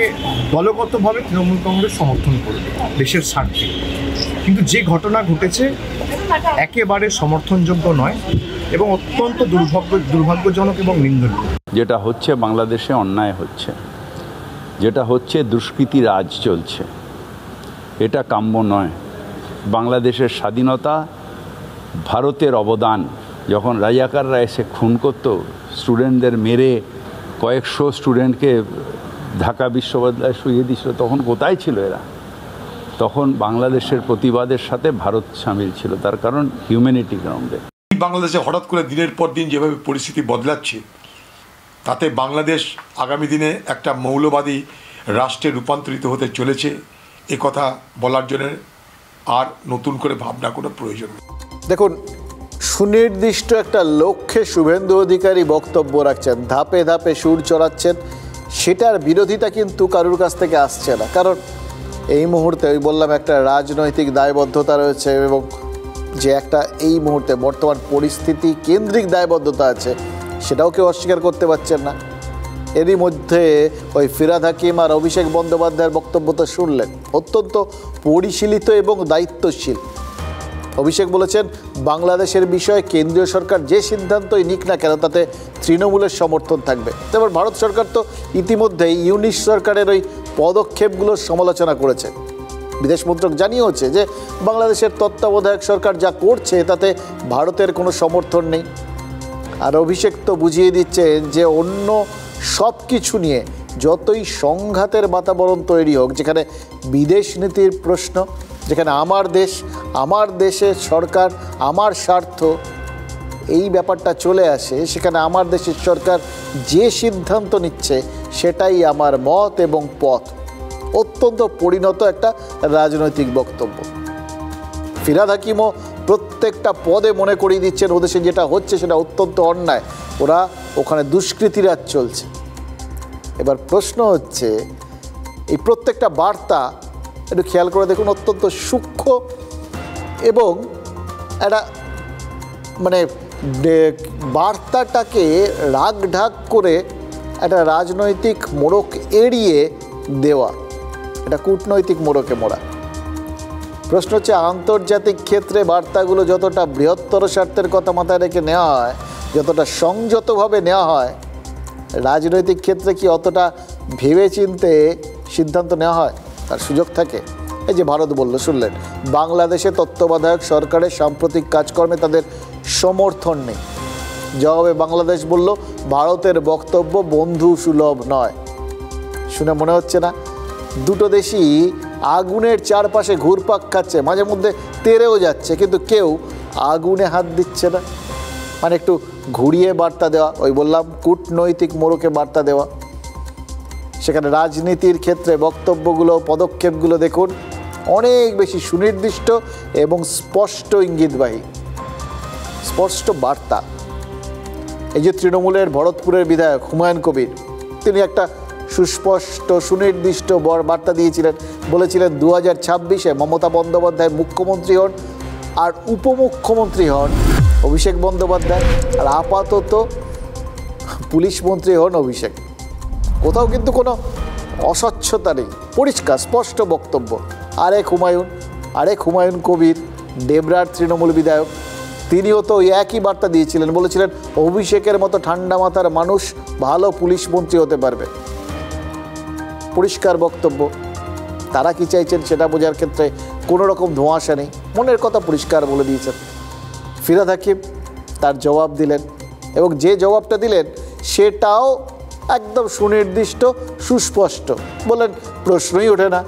দলগতভাবে তৃণমূল কংগ্রেস সমর্থন করবে দেশের স্বার্থে। কিন্তু যে ঘটনা ঘটেছে একেবারে সমর্থনযোগ্য নয় এবং অত্যন্ত দুর্ভাগ্যজনক এবং নিন্দনীয়। যেটা হচ্ছে বাংলাদেশে অন্যায় হচ্ছে, যেটা হচ্ছে দুষ্কৃতি রাজ চলছে, এটা কাম্য নয়। বাংলাদেশের স্বাধীনতা, ভারতের অবদান, যখন রাজাকাররা এসে খুন করতো, স্টুডেন্টদের মেরে কয়েকশো স্টুডেন্টকে ঢাকা বিশ্ববিদ্যালয়ে শুইয়ে দিছিল, তখন কোথায় ছিল এরা? তখন বাংলাদেশের প্রতিবাদের সাথে ভারত সামিল ছিল, তার কারণ হিউম্যানিটি গ্রাউন্ডে। বাংলাদেশে হঠাৎ করে দিনের পর দিন যেভাবে পরিস্থিতি বদলাচ্ছে, তাতে বাংলাদেশ আগামী দিনে একটা মৌলবাদী রাষ্ট্রে রূপান্তরিত হতে চলেছে, এ কথা বলার জন্য আর নতুন করে ভাবনা কোনো প্রয়োজন নেই। দেখুন, সুনির্দিষ্ট একটা লক্ষ্যে শুভেন্দু অধিকারী বক্তব্য রাখছেন, ধাপে ধাপে সুর চড়াচ্ছেন, সেটার বিরোধিতা কিন্তু কারোর কাছ থেকে আসছে না। কারণ এই মুহূর্তে ওই বললাম একটা রাজনৈতিক দায়বদ্ধতা রয়েছে এবং যে একটা এই মুহূর্তে বর্তমান পরিস্থিতি কেন্দ্রিক দায়বদ্ধতা আছে, সেটাও কেউ অস্বীকার করতে পারছেন না। এরই মধ্যে ওই ফিরহাদ হাকিম আর অভিষেক বন্দ্যোপাধ্যায়ের বক্তব্য তো শুনলেন, অত্যন্ত পরিশীলিত এবং দায়িত্বশীল। অভিষেক বলেছেন বাংলাদেশের বিষয়ে কেন্দ্রীয় সরকার যে সিদ্ধান্তই নিক না কেন তাতে তৃণমূলের সমর্থন থাকবে। এবার ভারত সরকার তো ইতিমধ্যেই ইউনিশ সরকারের ওই পদক্ষেপগুলোর সমালোচনা করেছে। বিদেশ মন্ত্রক জানিয়েছে যে বাংলাদেশের তত্ত্বাবধায়ক সরকার যা করছে তাতে ভারতের কোনো সমর্থন নেই। আর অভিষেক তো বুঝিয়ে দিচ্ছেন যে অন্য সব কিছু নিয়ে যতই সংঘাতের বাতাবরণ তৈরি হোক, যেখানে বিদেশ নীতির প্রশ্ন, যেখানে আমার দেশ, আমার দেশের সরকার, আমার স্বার্থ, এই ব্যাপারটা চলে আসে, সেখানে আমার দেশের সরকার যে সিদ্ধান্ত নিচ্ছে সেটাই আমার মত এবং পথ। অত্যন্ত পরিণত একটা রাজনৈতিক বক্তব্য। ফিরহাদ হাকিমও প্রত্যেকটা পদে মনে করিয়ে দিচ্ছেন ওদেশে যেটা হচ্ছে সেটা অত্যন্ত অন্যায়, ওরা ওখানে দুষ্কৃতিরাজ চলছে। এবার প্রশ্ন হচ্ছে, এই প্রত্যেকটা বার্তা একটু খেয়াল করে দেখুন, অত্যন্ত সূক্ষ্ম এবং একটা মানে বার্তাটাকে রাগ ঢাক করে একটা রাজনৈতিক মোড়ক এড়িয়ে দেওয়া, এটা কূটনৈতিক মোড়কে মোড়া। প্রশ্ন হচ্ছে, আন্তর্জাতিক ক্ষেত্রে বার্তাগুলো যতটা বৃহত্তর স্বার্থের কথা মাথায় রেখে নেওয়া হয়, যতটা সংযতভাবে নেওয়া হয়, রাজনৈতিক ক্ষেত্রে কি অতটা ভেবে চিনতে সিদ্ধান্ত নেওয়া হয়? তার সুযোগ থাকে? এই যে ভারত বলল, শুনলেন, বাংলাদেশে তত্ত্বাবধায়ক সরকারের সাম্প্রতিক কাজকর্মে তাদের সমর্থন নেই। জবাবে বাংলাদেশ বলল ভারতের বক্তব্য বন্ধু সুলভ নয়। শুনে মনে হচ্ছে না দুটো দেশই আগুনের চারপাশে ঘুরপাক খাচ্ছে, মাঝে মধ্যে তেড়েও যাচ্ছে, কিন্তু কেউ আগুনে হাত দিচ্ছে না। মানে একটু ঘুরিয়ে বার্তা দেওয়া, ওই বললাম কূটনৈতিক মোড়কে বার্তা দেওয়া। সেখানে রাজনীতির ক্ষেত্রে বক্তব্যগুলো, পদক্ষেপগুলো দেখুন অনেক বেশি সুনির্দিষ্ট এবং স্পষ্ট ইঙ্গিতবাহী, স্পষ্ট বার্তা। এই যে তৃণমূলের ভরতপুরের বিধায়ক হুমায়ুন কবির, তিনি একটা সুস্পষ্ট সুনির্দিষ্ট বার্তা দিয়েছিলেন, বলেছিলেন 2026-এ মমতা বন্দ্যোপাধ্যায় মুখ্যমন্ত্রী হন আর উপমুখ্যমন্ত্রী হন অভিষেক বন্দ্যোপাধ্যায়, আর আপাতত পুলিশ মন্ত্রী হন অভিষেক। কোথাও কিন্তু কোনো অস্বচ্ছতা নেই, পরিষ্কার স্পষ্ট বক্তব্য। আরেক হুমায়ুন কবির, ডেবরার তৃণমূল বিধায়ক, তিনিও তো একই বার্তা দিয়েছিলেন, বলেছিলেন অভিষেকের মতো ঠান্ডা মাথার মানুষ ভালো পুলিশ মন্ত্রী হতে পারবে। পরিষ্কার বক্তব্য। তারা কি চাইছেন সেটা বোঝার ক্ষেত্রে কোনো রকম ধোঁয়াশা নেই, মনের কথা পরিষ্কার বলে দিয়েছেন। ফিরহাদ হাকিম তার জবাব দিলেন এবং যে জবাবটা দিলেন সেটাও একদম সুনির্দিষ্ট, সুস্পষ্ট। বললেন প্রশ্নই ওঠে না,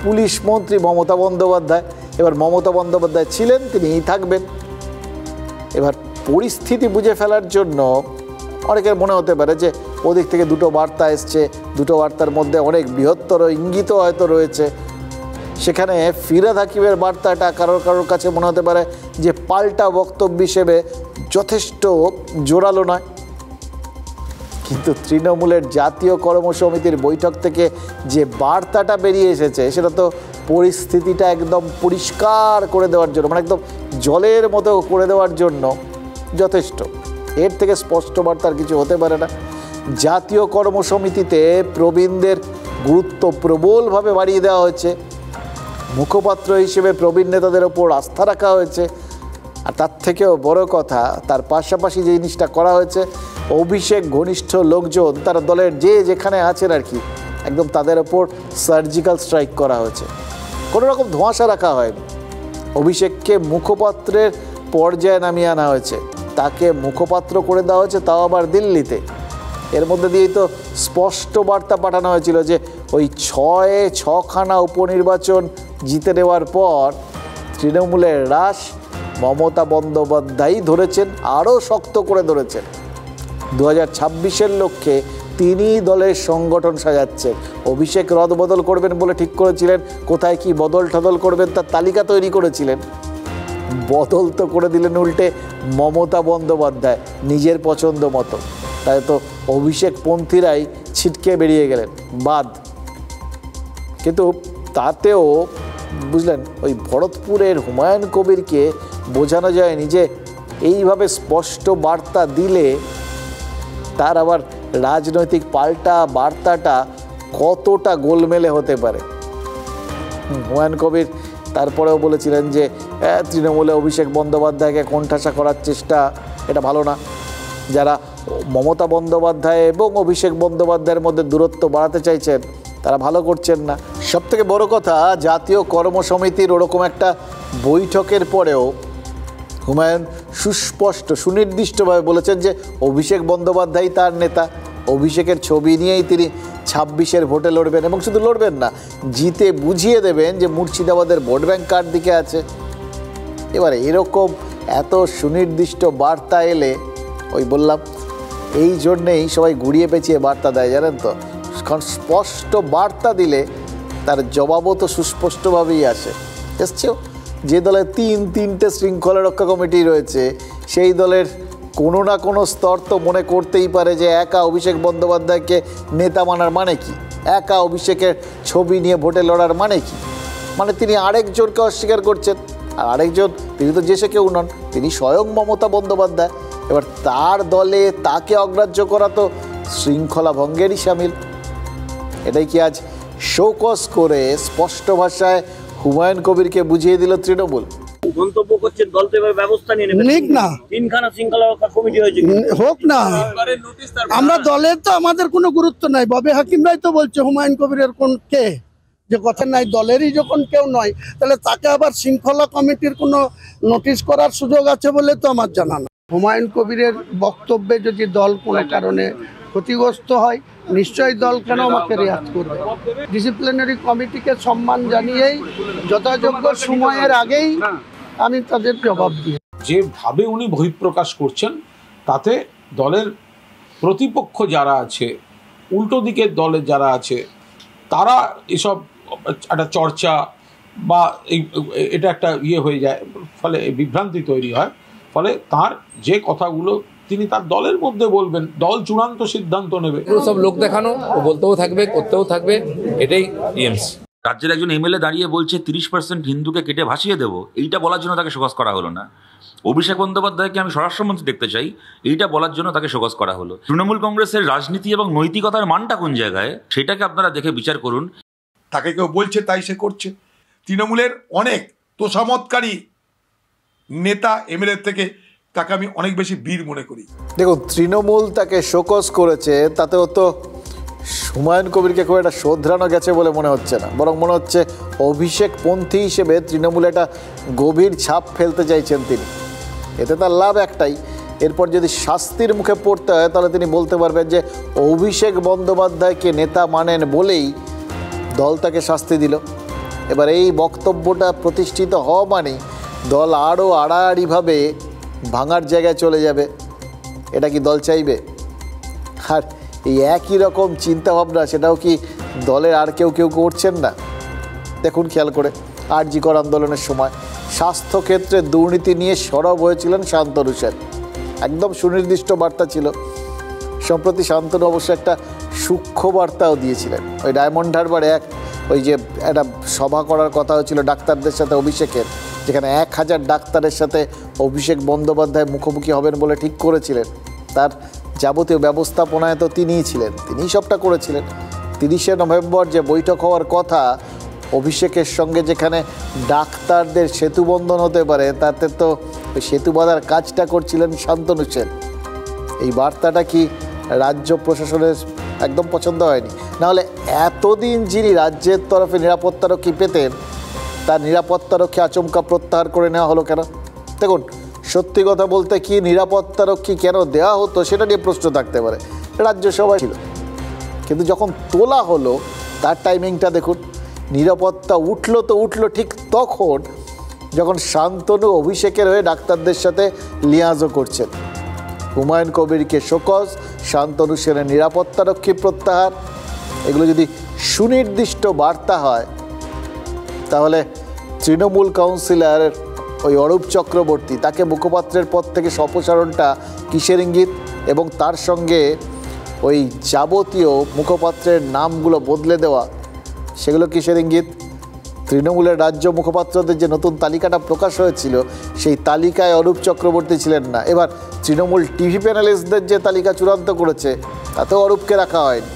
পুলিশ মন্ত্রী মমতা বন্দ্যোপাধ্যায়। এবার মমতা বন্দ্যোপাধ্যায় ছিলেন, তিনিই থাকবেন। এবার পরিস্থিতি বুঝে ফেলার জন্য অনেকের মনে হতে পারে যে ওদিক থেকে দুটো বার্তা এসছে, দুটো বার্তার মধ্যে অনেক বৃহত্তর ইঙ্গিত হয়তো রয়েছে। সেখানে ফিরহাদ হাকিমের বার্তাটা কারোর কাছে মনে হতে পারে যে পাল্টা বক্তব্য হিসেবে যথেষ্ট জোরালো নয়, কিন্তু তৃণমূলের জাতীয় কর্মসমিতির বৈঠক থেকে যে বার্তাটা বেরিয়ে এসেছে সেটা তো পরিস্থিতিটা একদম পরিষ্কার করে দেওয়ার জন্য, মানে একদম জলের মতো করে দেওয়ার জন্য যথেষ্ট। এর থেকে স্পষ্ট বার্তার কিছু হতে পারে না। জাতীয় কর্মসমিতিতে প্রবীণদের গুরুত্ব প্রবলভাবে বাড়িয়ে দেওয়া হয়েছে, মুখপাত্র হিসেবে প্রবীণ নেতাদের ওপর আস্থা রাখা হয়েছে। আর তার থেকেও বড় কথা, তার পাশাপাশি যে জিনিসটা করা হয়েছে, অভিষেক ঘনিষ্ঠ লোকজন তার দলের যে যেখানে আছেন আর কি, একদম তাদের ওপর সার্জিক্যাল স্ট্রাইক করা হয়েছে। কোনো রকম ধোঁয়াশা রাখা হয়নি। অভিষেককে মুখপাত্রের পর্যায়ে নামিয়ে আনা হয়েছে, তাকে মুখপাত্র করে দেওয়া হয়েছে, তাও আবার দিল্লিতে। এর মধ্যে দিয়েই তো স্পষ্ট বার্তা পাঠানো হয়েছিল যে ওই 6খানা উপনির্বাচন জিতে নেওয়ার পর তৃণমূলের রাশ মমতা বন্দ্যোপাধ্যায় ধরেছেন, আরও শক্ত করে ধরেছেন। 2026-এর লক্ষ্যে তিনি দলের সংগঠন সাজাচ্ছেন। অভিষেক রদবদল করবেন বলে ঠিক করেছিলেন, কোথায় কি বদল টদল করবেন তার তালিকা তৈরি করেছিলেন। বদল তো করে দিলেন উল্টে মমতা বন্দ্যোপাধ্যায় নিজের পছন্দ মতো। তাই তো অভিষেক পন্থীরাই ছিটকে বেরিয়ে গেলেন বাদ। কিন্তু তাতেও বুঝলেন, ওই ভরতপুরের হুমায়ুন কবিরকে বোঝানো যায়নি যে এইভাবে স্পষ্ট বার্তা দিলে তার আবার রাজনৈতিক পাল্টা বার্তাটা কতটা গোলমেলে হতে পারে। হুমায়ুন কবির তারপরেও বলেছিলেন যে তৃণমূলে অভিষেক বন্দ্যোপাধ্যায়কে কোণঠাসা করার চেষ্টা, এটা ভালো না। যারা মমতা বন্দ্যোপাধ্যায় এবং অভিষেক বন্দ্যোপাধ্যায়ের মধ্যে দূরত্ব বাড়াতে চাইছেন তারা ভালো করছেন না। সবথেকে বড় কথা, জাতীয় কর্মসমিতির ওরকম একটা বৈঠকের পরেও হুমায়ুন সুস্পষ্ট সুনির্দিষ্টভাবে বলেছেন যে অভিষেক বন্দ্যোপাধ্যায় তার নেতা, অভিষেকের ছবি নিয়েই তিনি 26-এর ভোটে লড়বেন, এবং শুধু লড়বেন না, জিতে বুঝিয়ে দেবেন যে মুর্শিদাবাদের ভোট ব্যাংক কার দিকে আছে। এবারে এরকম এত সুনির্দিষ্ট বার্তা এলে, ওই বললাম এই জন্যেই সবাই ঘুরিয়ে পেঁচিয়ে বার্তা দেয়, জানেন তো। কারণ স্পষ্ট বার্তা দিলে তার জবাবও তো সুস্পষ্টভাবেই আসে। এসছেও যে দলের তিনটে শৃঙ্খলা রক্ষা কমিটি রয়েছে, সেই দলের কোনো না কোনো স্তর তো মনে করতেই পারে যে একা অভিষেক বন্দ্যোপাধ্যায়কে নেতা মানার মানে কি, একা অভিষেকের ছবি নিয়ে ভোটে লড়ার মানে কি। মানে তিনি আরেকজনকে অস্বীকার করছেন, আর আরেকজন তিনি তো যে সে কেউ নন, তিনি স্বয়ং মমতা বন্দ্যোপাধ্যায়। এবার তার দলে তাকে অগ্রাহ্য করা তো শৃঙ্খলা ভঙ্গেরই সামিল। এটাই কি আজ শোকস করে স্পষ্ট ভাষায় হুমায়ুন কবিরকে বুঝিয়ে দিল তৃণমূল? মন্তব্য করছেন, দল তো এভাবে ব্যবস্থা নিয়ে নেবে না, 3খানা শৃঙ্খলা রক্ষা কমিটি হয়েছে, হোক না। আমরা দলের তো আমাদের কোনো গুরুত্ব নাই, ববে হাকিমরাই তো বলছে হুমায়ুন কবিরের কোন কে যে কথা নাই, দলেরই যখন কেউ নয় তাহলে তাকে আবার শৃঙ্খলা কমিটির কোনো নোটিশ করার সুযোগ আছে বলে তো আমার জানা না। হুমায়ুন কবিরের বক্তব্যে যদি দল কোনো কারণে ক্ষতিগ্রস্ত হয়, নিশ্চয়ই দল কেন আমাকে রিয়াক্ট করবে। ডিসিপ্লিনারি কমিটিকে সম্মান জানিয়েই যথাযোগ্য সময়ের আগেই আমি তাদের জবাব দিই। যেভাবে উনি বহিঃপ্রকাশ করছেন তাতে দলের প্রতিপক্ষ যারা আছে, উল্টো দিকের দলের যারা আছে, তারা এসব একটা চর্চা বা এটা একটা হয়ে যায়, ফলে বিভ্রান্তি তৈরি হয়। ফলে তার যে কথাগুলো তিনি তার দলের মধ্যে বলবেন, দল চূড়ান্ত সিদ্ধান্ত নেবে। সব লোক দেখানো, ও বলতেও থাকবে, করতেও থাকবে, এটাই টিএমসি। রাজ্যের একজন এমএলএ দাঁড়িয়ে বলছে 30% হিন্দুকে কেটে ভাসিয়ে দেবো, এইটা বলার জন্য তাকে শোকজ করা হলো না। অভিষেক বন্দ্যোপাধ্যায়কে আমি স্বরাষ্ট্রমন্ত্রী দেখতে চাই, এইটা বলার জন্য তাকে শোকজ করা হলো। তৃণমূল কংগ্রেসের রাজনীতি এবং নৈতিকতার মানটা কোন জায়গায়, সেটাকে আপনারা দেখে বিচার করুন। তাকে কেউ বলছে তাই সে করছে। তৃণমূলের অনেক তোষামতকারী নেতা এমএলএ থেকে তাকে আমি অনেক বেশি বীর মনে করি। দেখুন, তৃণমূল তাকে শোকজ করেছে, তাতেও তো হুমায়ুন কবিরকে খুব একটা শোধরানো গেছে বলে মনে হচ্ছে না, বরং মনে হচ্ছে অভিষেক পন্থী হিসেবে তৃণমূলে একটা গভীর ছাপ ফেলতে চাইছেন তিনি। এতে তার লাভ একটাই, এরপর যদি শাস্তির মুখে পড়তে হয় তাহলে তিনি বলতে পারবেন যে অভিষেক বন্দ্যোপাধ্যায়কে নেতা মানেন বলেই দল তাকে শাস্তি দিল। এবার এই বক্তব্যটা প্রতিষ্ঠিত হওয়া মানে দল আরও আড়াআড়িভাবে ভাঙার জায়গায় চলে যাবে। এটা কি দল চাইবে? আর এই একই রকম চিন্তাভাবনা সেটাও কি দলের আর কেউ করছেন না? দেখুন খেয়াল করে, আরজি কর আন্দোলনের সময় স্বাস্থ্যক্ষেত্রে দুর্নীতি নিয়ে সরব হয়েছিলেন শান্তনু সেন, একদম সুনির্দিষ্ট বার্তা ছিল। সম্প্রতি শান্তনু অবশ্য একটা সূক্ষ্ম বার্তাও দিয়েছিলেন। ওই ডায়মন্ড হারবারে ওই যে একটা সভা করার কথা হয়েছিল ডাক্তারদের সাথে অভিষেকের, যেখানে 1000 ডাক্তারের সাথে অভিষেক বন্দ্যোপাধ্যায় মুখোমুখি হবেন বলে ঠিক করেছিলেন। তার যাবতীয় ব্যবস্থাপনায় তো তিনিই ছিলেন, তিনিই সবটা করেছিলেন। 30শে নভেম্বর যে বৈঠক হওয়ার কথা অভিষেকের সঙ্গে, যেখানে ডাক্তারদের সেতুবন্ধন হতে পারে, তাতে তো ওই সেতু বাঁধার কাজটা করছিলেন শান্তনু সেন। এই বার্তাটা কি রাজ্য প্রশাসনের একদম পছন্দ হয়নি। নাহলে এতদিন যিনি রাজ্যের তরফে নিরাপত্তারক্ষী পেতেন, তার নিরাপত্তারক্ষী আচমকা প্রত্যাহার করে নেওয়া হলো কেন? দেখুন, সত্যি কথা বলতে কি নিরাপত্তারক্ষী কেন দেওয়া হতো সেটা নিয়ে প্রশ্ন থাকতে পারে, রাজ্যসভায় ছিল। কিন্তু যখন তোলা হলো তার টাইমিংটা দেখুন, নিরাপত্তা উঠলো ঠিক তখন যখন শান্তনু অভিষেকের হয়ে ডাক্তারদের সাথে লিয়াজও করছেন। হুমায়ুন কবিরকে শোকজ, শান্তনু সেনের নিরাপত্তারক্ষী প্রত্যাহার, এগুলো যদি সুনির্দিষ্ট বার্তা হয়, তাহলে তৃণমূল কাউন্সিলর ওই অরূপ চক্রবর্তী, তাকে মুখপাত্রের পদ থেকে অপসারণটা কিসের ইঙ্গিত? এবং তার সঙ্গে ওই যাবতীয় মুখপাত্রের নামগুলো বদলে দেওয়া, সেগুলো কিসের ইঙ্গিত? তৃণমূলের রাজ্য মুখপাত্রদের যে নতুন তালিকাটা প্রকাশ হয়েছিল, সেই তালিকায় অরূপ চক্রবর্তী ছিলেন না। এবার তৃণমূল টিভি প্যানেলিস্টদের যে তালিকা চূড়ান্ত করেছে, তাতেও অরূপকে রাখা হয়নি।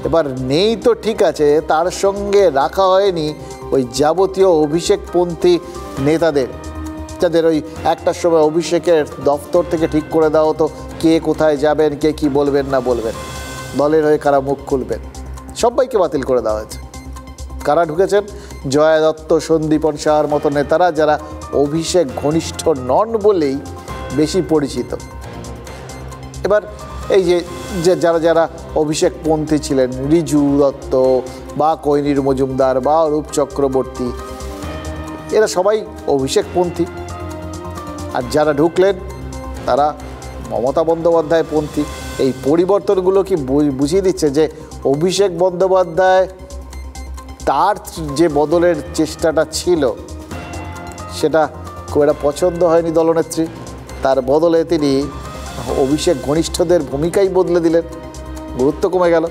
এবার নেই তো ঠিক আছে, তার সঙ্গে রাখা হয়নি ওই যাবতীয় অভিষেকপন্থী নেতাদের, যাদের ওই একটার সময় অভিষেকের দফতর থেকে ঠিক করে দেওয়া হতো কে কোথায় যাবেন, কে কি বলবেন না বলবেন, দলের হয়ে কারা মুখ খুলবেন, সবাইকে বাতিল করে দেওয়া হয়েছে। কারা ঢুকেছেন? জয়া দত্ত, সন্দীপন সাহার মতো নেতারা, যারা অভিষেক ঘনিষ্ঠ নন বলেই বেশি পরিচিত। এবার এই যে যারা অভিষেকপন্থী ছিলেন, রিজু দত্ত বা কৈনির মজুমদার বা অরূপ চক্রবর্তী, এরা সবাই অভিষেকপন্থী। আর যারা ঢুকলেন তারা মমতা বন্দ্যোপাধ্যায় পন্থী। এই পরিবর্তনগুলো কি বুঝিয়ে দিচ্ছে যে অভিষেক বন্দ্যোপাধ্যায় তার যে বদলের চেষ্টাটা ছিল, সেটা খুব একটা পছন্দ হয়নি দলনেত্রী। তার বদলে তিনি অভিষেক ঘনিষ্ঠদের ভূমিকাই বদলে দিলেন, গুরুত্ব কমে গেল।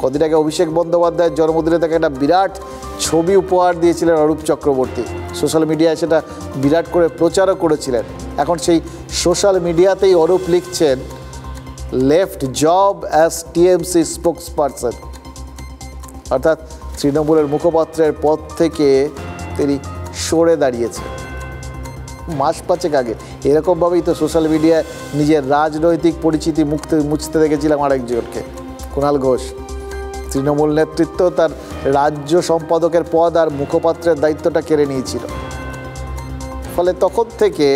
কদিন আগে অভিষেক বন্দ্যোপাধ্যায়ের জন্মদিনে তাকে একটা বিরাট ছবি উপহার দিয়েছিলেন অরূপ চক্রবর্তী, সোশ্যাল মিডিয়ায় সেটা বিরাট করে প্রচারও করেছিলেন। এখন সেই সোশ্যাল মিডিয়াতেই অরূপ লিখছেন, left job as TMC spokesperson, অর্থাৎ তৃণমূলের মুখপাত্রের পদ থেকে তিনি সরে দাঁড়িয়েছেন। মাস পাঁচেক আগে এরকমভাবেই তো সোশ্যাল মিডিয়ায় নিজের রাজনৈতিক পরিচিতি মুছতে দেখেছিলাম আরেকজনকে, কুণাল ঘোষ। তৃণমূল নেতৃত্ব তার রাজ্য সম্পাদকের পদ আর মুখপাত্রের দায়িত্বটা কেড়ে নিয়েছিল। ফলে তখন থেকে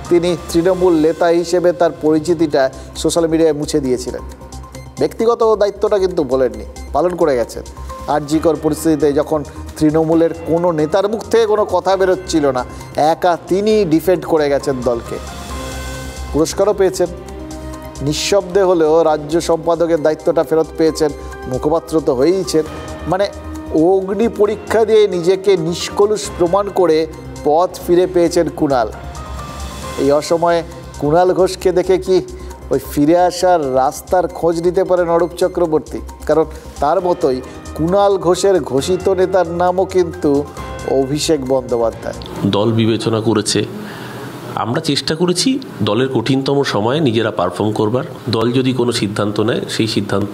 তিনি তৃণমূল নেতা হিসেবে তার পরিচিতিটা সোশ্যাল মিডিয়ায় মুছে দিয়েছিলেন। ব্যক্তিগত দায়িত্বটা কিন্তু বলেননি, পালন করে গেছেন। আরজিকর পরিস্থিতিতে যখন তৃণমূলের কোনো নেতার মুখ থেকে কোনো কথা বেরোচ্ছিল না, একা তিনি ডিফেন্ড করে গেছেন দলকে, পুরস্কারও পেয়েছেন। নিঃশব্দে হলেও রাজ্য সম্পাদকের দায়িত্বটা ফেরত পেয়েছেন, মুখপাত্র তো হয়েইছেন। মানে অগ্নি পরীক্ষা দিয়ে নিজেকে নিষ্কলুষ প্রমাণ করে পথ ফিরে পেয়েছেন কুণাল। এই অসময়ে কুণাল ঘোষকে দেখে কি ওই ফিরে আসার রাস্তার খোঁজ নিতে পারেন অরূপ চক্রবর্তী? কারণ তার মতোই কুণাল ঘোষের ঘোষিত নেতার নামও কিন্তু অভিষেক বন্দ্যোপাধ্যায়। দল বিবেচনা করেছে, আমরা চেষ্টা করেছি দলের কঠিনতম সময়ে নিজেরা পারফর্ম করবার। দল যদি কোনো সিদ্ধান্ত নেয়, সেই সিদ্ধান্ত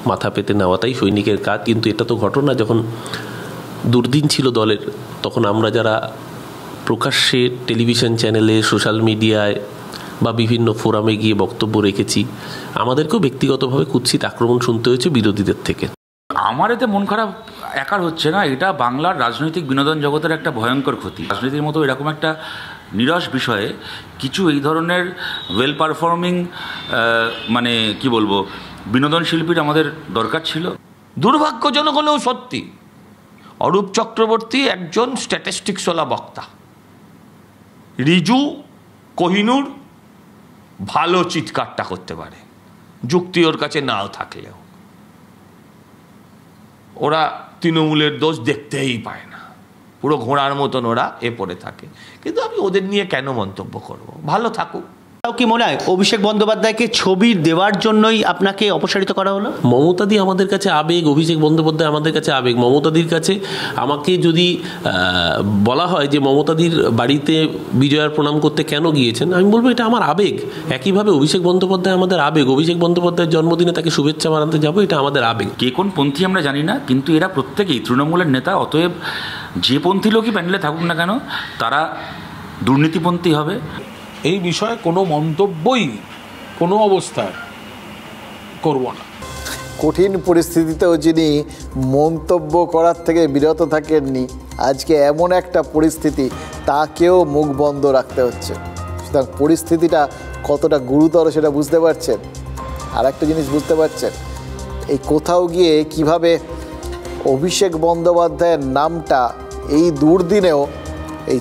মাথা পেতে নেওয়াটাই সৈনিকের কাজ। কিন্তু এটা তো ঘটনা, যখন দুর্দিন ছিল দলের, তখন আমরা যারা প্রকাশ্যে টেলিভিশন চ্যানেলে, সোশ্যাল মিডিয়ায় বা বিভিন্ন ফোরামে গিয়ে বক্তব্য রেখেছি, আমাদেরকেও ব্যক্তিগতভাবে কুৎসিত আক্রমণ শুনতে হয়েছে বিরোধীদের থেকে। আমার এতে মন খারাপ একার হচ্ছে না, এটা বাংলার রাজনৈতিক বিনোদন জগতের একটা ভয়ঙ্কর ক্ষতি। রাজনীতির মতো এরকম একটা নিরস বিষয়ে কিছু এই ধরনের ওয়েল পারফর্মিং মানে কি বলবো বিনোদন শিল্পীর আমাদের দরকার ছিল। দুর্ভাগ্যজনক হলেও সত্যি, অরূপ চক্রবর্তী একজন স্ট্যাটিস্টিক্সওয়ালা বক্তা। রিজু, কোহিনুর ভালো চিৎকারটা করতে পারে, যুক্তি ওর কাছে নাও থাকলেও। ওরা তৃণমূলের দোষ দেখতেই পায় না, পুরো ঘোড়ার মতন ওরা পড়ে থাকে। কিন্তু আমি ওদের নিয়ে কেন মন্তব্য করব, ভালো থাকুক। কি মনে হয় অভিষেক বন্দ্যোপাধ্যায়কে ছবি দেওয়ার জন্যই আপনাকে অপসারিত করা হলো? মমতাদি আমাদের কাছে আবেগ, অভিষেক বন্দ্যোপাধ্যায় আমাদের কাছে আবেগ। মমতাদির কাছে আমাকে যদি বলা হয় যে মমতাদির বাড়িতে বিজয়ার প্রণাম করতে কেন গিয়েছেন, আমি বলবো এটা আমার আবেগ। একইভাবে অভিষেক বন্দ্যোপাধ্যায় আমাদের আবেগ। অভিষেক বন্দ্যোপাধ্যায়ের জন্মদিনে তাকে শুভেচ্ছা জানাতে যাবো, এটা আমাদের আবেগ। কে কোন পন্থী আমরা জানি না, কিন্তু এরা প্রত্যেকেই তৃণমূলের নেতা। অতএব যে পন্থী লোকই প্যানেলে থাকুক না কেন, তারা দুর্নীতিপন্থী হবে। এই বিষয়ে কোনো মন্তব্যই কোনো অবস্থায় করব না। কঠিন পরিস্থিতিতেও যিনি মন্তব্য করার থেকে বিরত থাকেননি, আজকে এমন একটা পরিস্থিতি তাকেও মুখ বন্ধ রাখতে হচ্ছে। সুতরাং পরিস্থিতিটা কতটা গুরুতর সেটা বুঝতে পারছেন। আর একটা জিনিস বুঝতে পারছেন, এই কোথাও গিয়ে কিভাবে অভিষেক বন্দ্যোপাধ্যায়ের নামটা এই দুর্দিনেও এই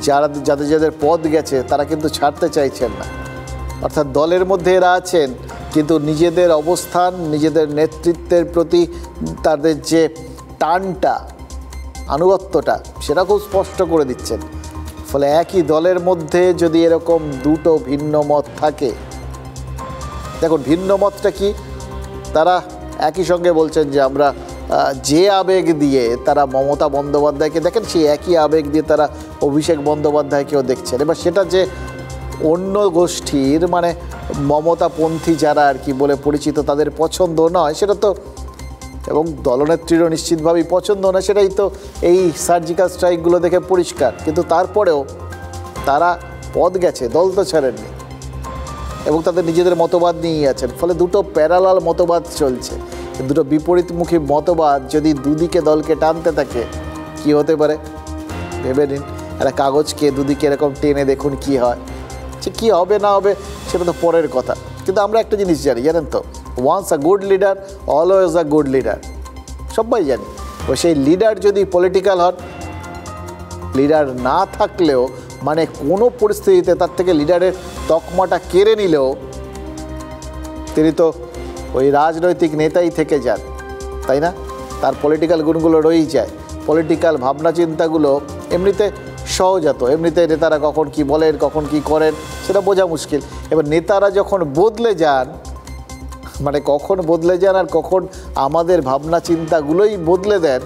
যাদের পদ গেছে তারা কিন্তু ছাড়তে চাইছেন না। অর্থাৎ দলের মধ্যে এরা আছেন, কিন্তু নিজেদের অবস্থান, নিজেদের নেতৃত্বের প্রতি তাদের যে টানটা, আনুগত্যটা, সেটা খুব স্পষ্ট করে দিচ্ছেন। ফলে একই দলের মধ্যে যদি এরকম দুটো ভিন্ন মত থাকে, দেখুন ভিন্ন মতটা কি, তারা একই সঙ্গে বলছেন যে আমরা যে আবেগ দিয়ে তারা মমতা বন্দ্যোপাধ্যায়কে দেখেন, সেই একই আবেগ দিয়ে তারা অভিষেক বন্দ্যোপাধ্যায়কেও দেখছেন। এবার সেটা যে অন্য গোষ্ঠীর মানে মমতাপন্থী যারা আর কি বলে পরিচিত তাদের পছন্দ নয়, সেটা তো, এবং দলনেত্রীরও নিশ্চিতভাবেই পছন্দ নয়, সেটাই তো এই সার্জিক্যাল স্ট্রাইকগুলো দেখে পরিষ্কার। কিন্তু তারপরেও তারা পদ গেছে, দল তো ছাড়েননি, এবং তাদের নিজেদের মতবাদ নিয়েই আছেন। ফলে দুটো প্যারালাল মতবাদ চলছে। দুটো বিপরীতমুখী মতবাদ যদি দুদিকে দলকে টানতে থাকে, কি হতে পারে ভেবে নিন। একটা কাগজকে দুদিকে এরকম টেনে দেখুন কি হয়। সে কী হবে না হবে সেটা তো পরের কথা, কিন্তু আমরা একটা জিনিস জানেন তো, once a good leader always a good leader, সবাই জানি। ও সেই লিডার যদি পলিটিক্যাল হন, লিডার না থাকলেও মানে কোনো পরিস্থিতিতে তার থেকে লিডারের তকমাটা কেড়ে নিলেও তিনি তো ওই রাজনৈতিক নেতাই থেকে যান, তাই না? তার পলিটিক্যাল গুণগুলো রয়েই যায়। পলিটিক্যাল ভাবনা চিন্তাগুলো এমনিতে সহজাত, এমনিতে নেতারা কখন কি বলেন, কখন কি করেন সেটা বোঝা মুশকিল। এবার নেতারা যখন বদলে যান, মানে কখন বদলে যান আর কখন আমাদের ভাবনা চিন্তাগুলোই বদলে দেন,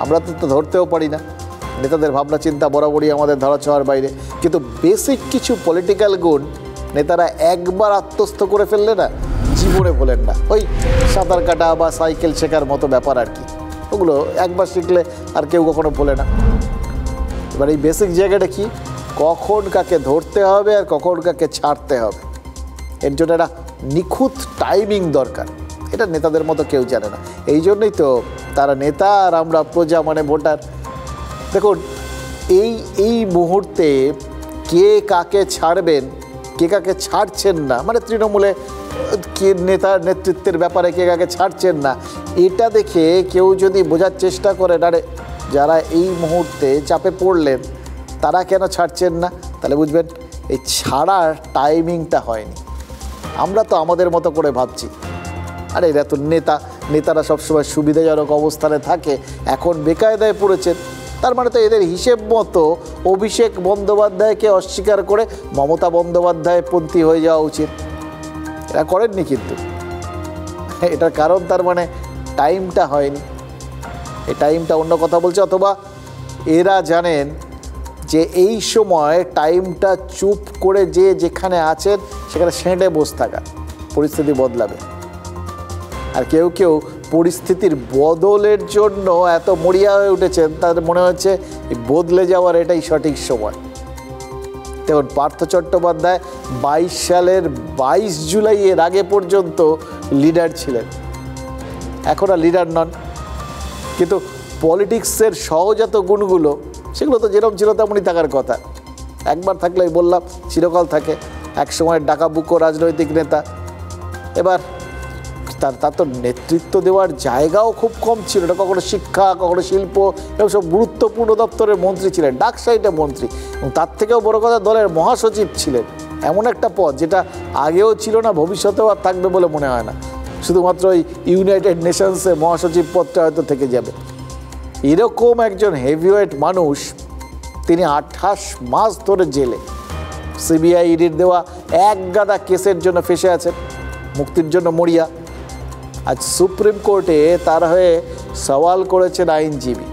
আমরা তো ধরতেও পারি না। নেতাদের ভাবনা চিন্তা বরাবরই আমাদের ধরা ছোঁয়ার বাইরে। কিন্তু বেসিক কিছু পলিটিক্যাল গুণ নেতারা একবার আত্মস্থ করে ফেললে না, জীবনে ভোলেন না। ওই সাঁতার কাটা বা সাইকেল শেখার মতো ব্যাপার আর কি, ওগুলো একবার শিখলে আর কেউ কখনো ভোলে না। এবার এই বেসিক জায়গাটা কি, কখন কাকে ধরতে হবে আর কখন কাকে ছাড়তে হবে, এর জন্য একটা নিখুঁত টাইমিং দরকার। এটা নেতাদের মতো কেউ জানে না। এই জন্যই তো তারা নেতা আর আমরা প্রজা মানে ভোটার। দেখুন এই মুহূর্তে কে কাকে ছাড়বেন, কে কাকে ছাড়ছেন না, মানে তৃণমূলে কে নেতার নেতৃত্বের ব্যাপারে কে কাকে ছাড়ছেন না, এটা দেখে কেউ যদি বোঝার চেষ্টা করে আরে যারা এই মুহূর্তে চাপে পড়লেন তারা কেন ছাড়ছেন না, তাহলে বুঝবেন এই ছাড়ার টাইমিংটা হয়নি। আমরা তো আমাদের মতো করে ভাবছি, আরে এরা তো নেতারা সবসময় সুবিধাজনক অবস্থানে থাকে, এখন বেকায়দায় পড়েছেন, তার মানে তো এদের হিসেব মতো অভিষেক বন্দ্যোপাধ্যায়কে অস্বীকার করে মমতা বন্দ্যোপাধ্যায় পন্থী হয়ে যাওয়া উচিত। এরা করেননি, কিন্তু এটার কারণ তার মানে টাইমটা হয়নি। এই টাইমটা অন্য কথা বলছে, অথবা এরা জানেন যে এই সময় টাইমটা চুপ করে যে যেখানে আছেন সেখানে সেঁটে বসে থাকা, পরিস্থিতি বদলাবে। আর কেউ কেউ পরিস্থিতির বদলের জন্য এত মরিয়া হয়ে উঠেছেন, তাদের মনে হচ্ছে বদলে যাওয়ার এটাই সঠিক সময়। দেখুন পার্থ চট্টোপাধ্যায় 22 সালের 22 জুলাই এর আগে পর্যন্ত লিডার ছিলেন, এখন আর লিডার নন। কিন্তু পলিটিক্সের সহজাত গুণগুলো সেগুলো তো যেরকম ছিল তেমনই থাকার কথা। একবার থাকলে বললাম চিরকাল থাকে। এক সময় ডাকাবুকো রাজনৈতিক নেতা, এবার তার তো নেতৃত্ব দেওয়ার জায়গাও খুব কম ছিল। এটা কখনো শিক্ষা, কখনো শিল্প, এবং সব গুরুত্বপূর্ণ দপ্তরের মন্ত্রী ছিলেন, ডাকসাইটে মন্ত্রী, এবং তার থেকেও বড় কথা দলের মহাসচিব ছিলেন। এমন একটা পদ যেটা আগেও ছিল না, ভবিষ্যতেও আর থাকবে বলে মনে হয় না। শুধুমাত্র ওই ইউনাইটেড নেশনসে মহাসচিব পদটা হয়তো থেকে যাবে। এরকম একজন হেভিওয়েট মানুষ, তিনি 28 মাস ধরে জেলে, সিবিআই ইডির দেওয়া এক গাদা কেসের জন্য ফেসে আছেন, মুক্তির জন্য মরিয়া। আজ সুপ্রিম কোর্টে তার হয়ে সওয়াল করেছেন আইনজীবী।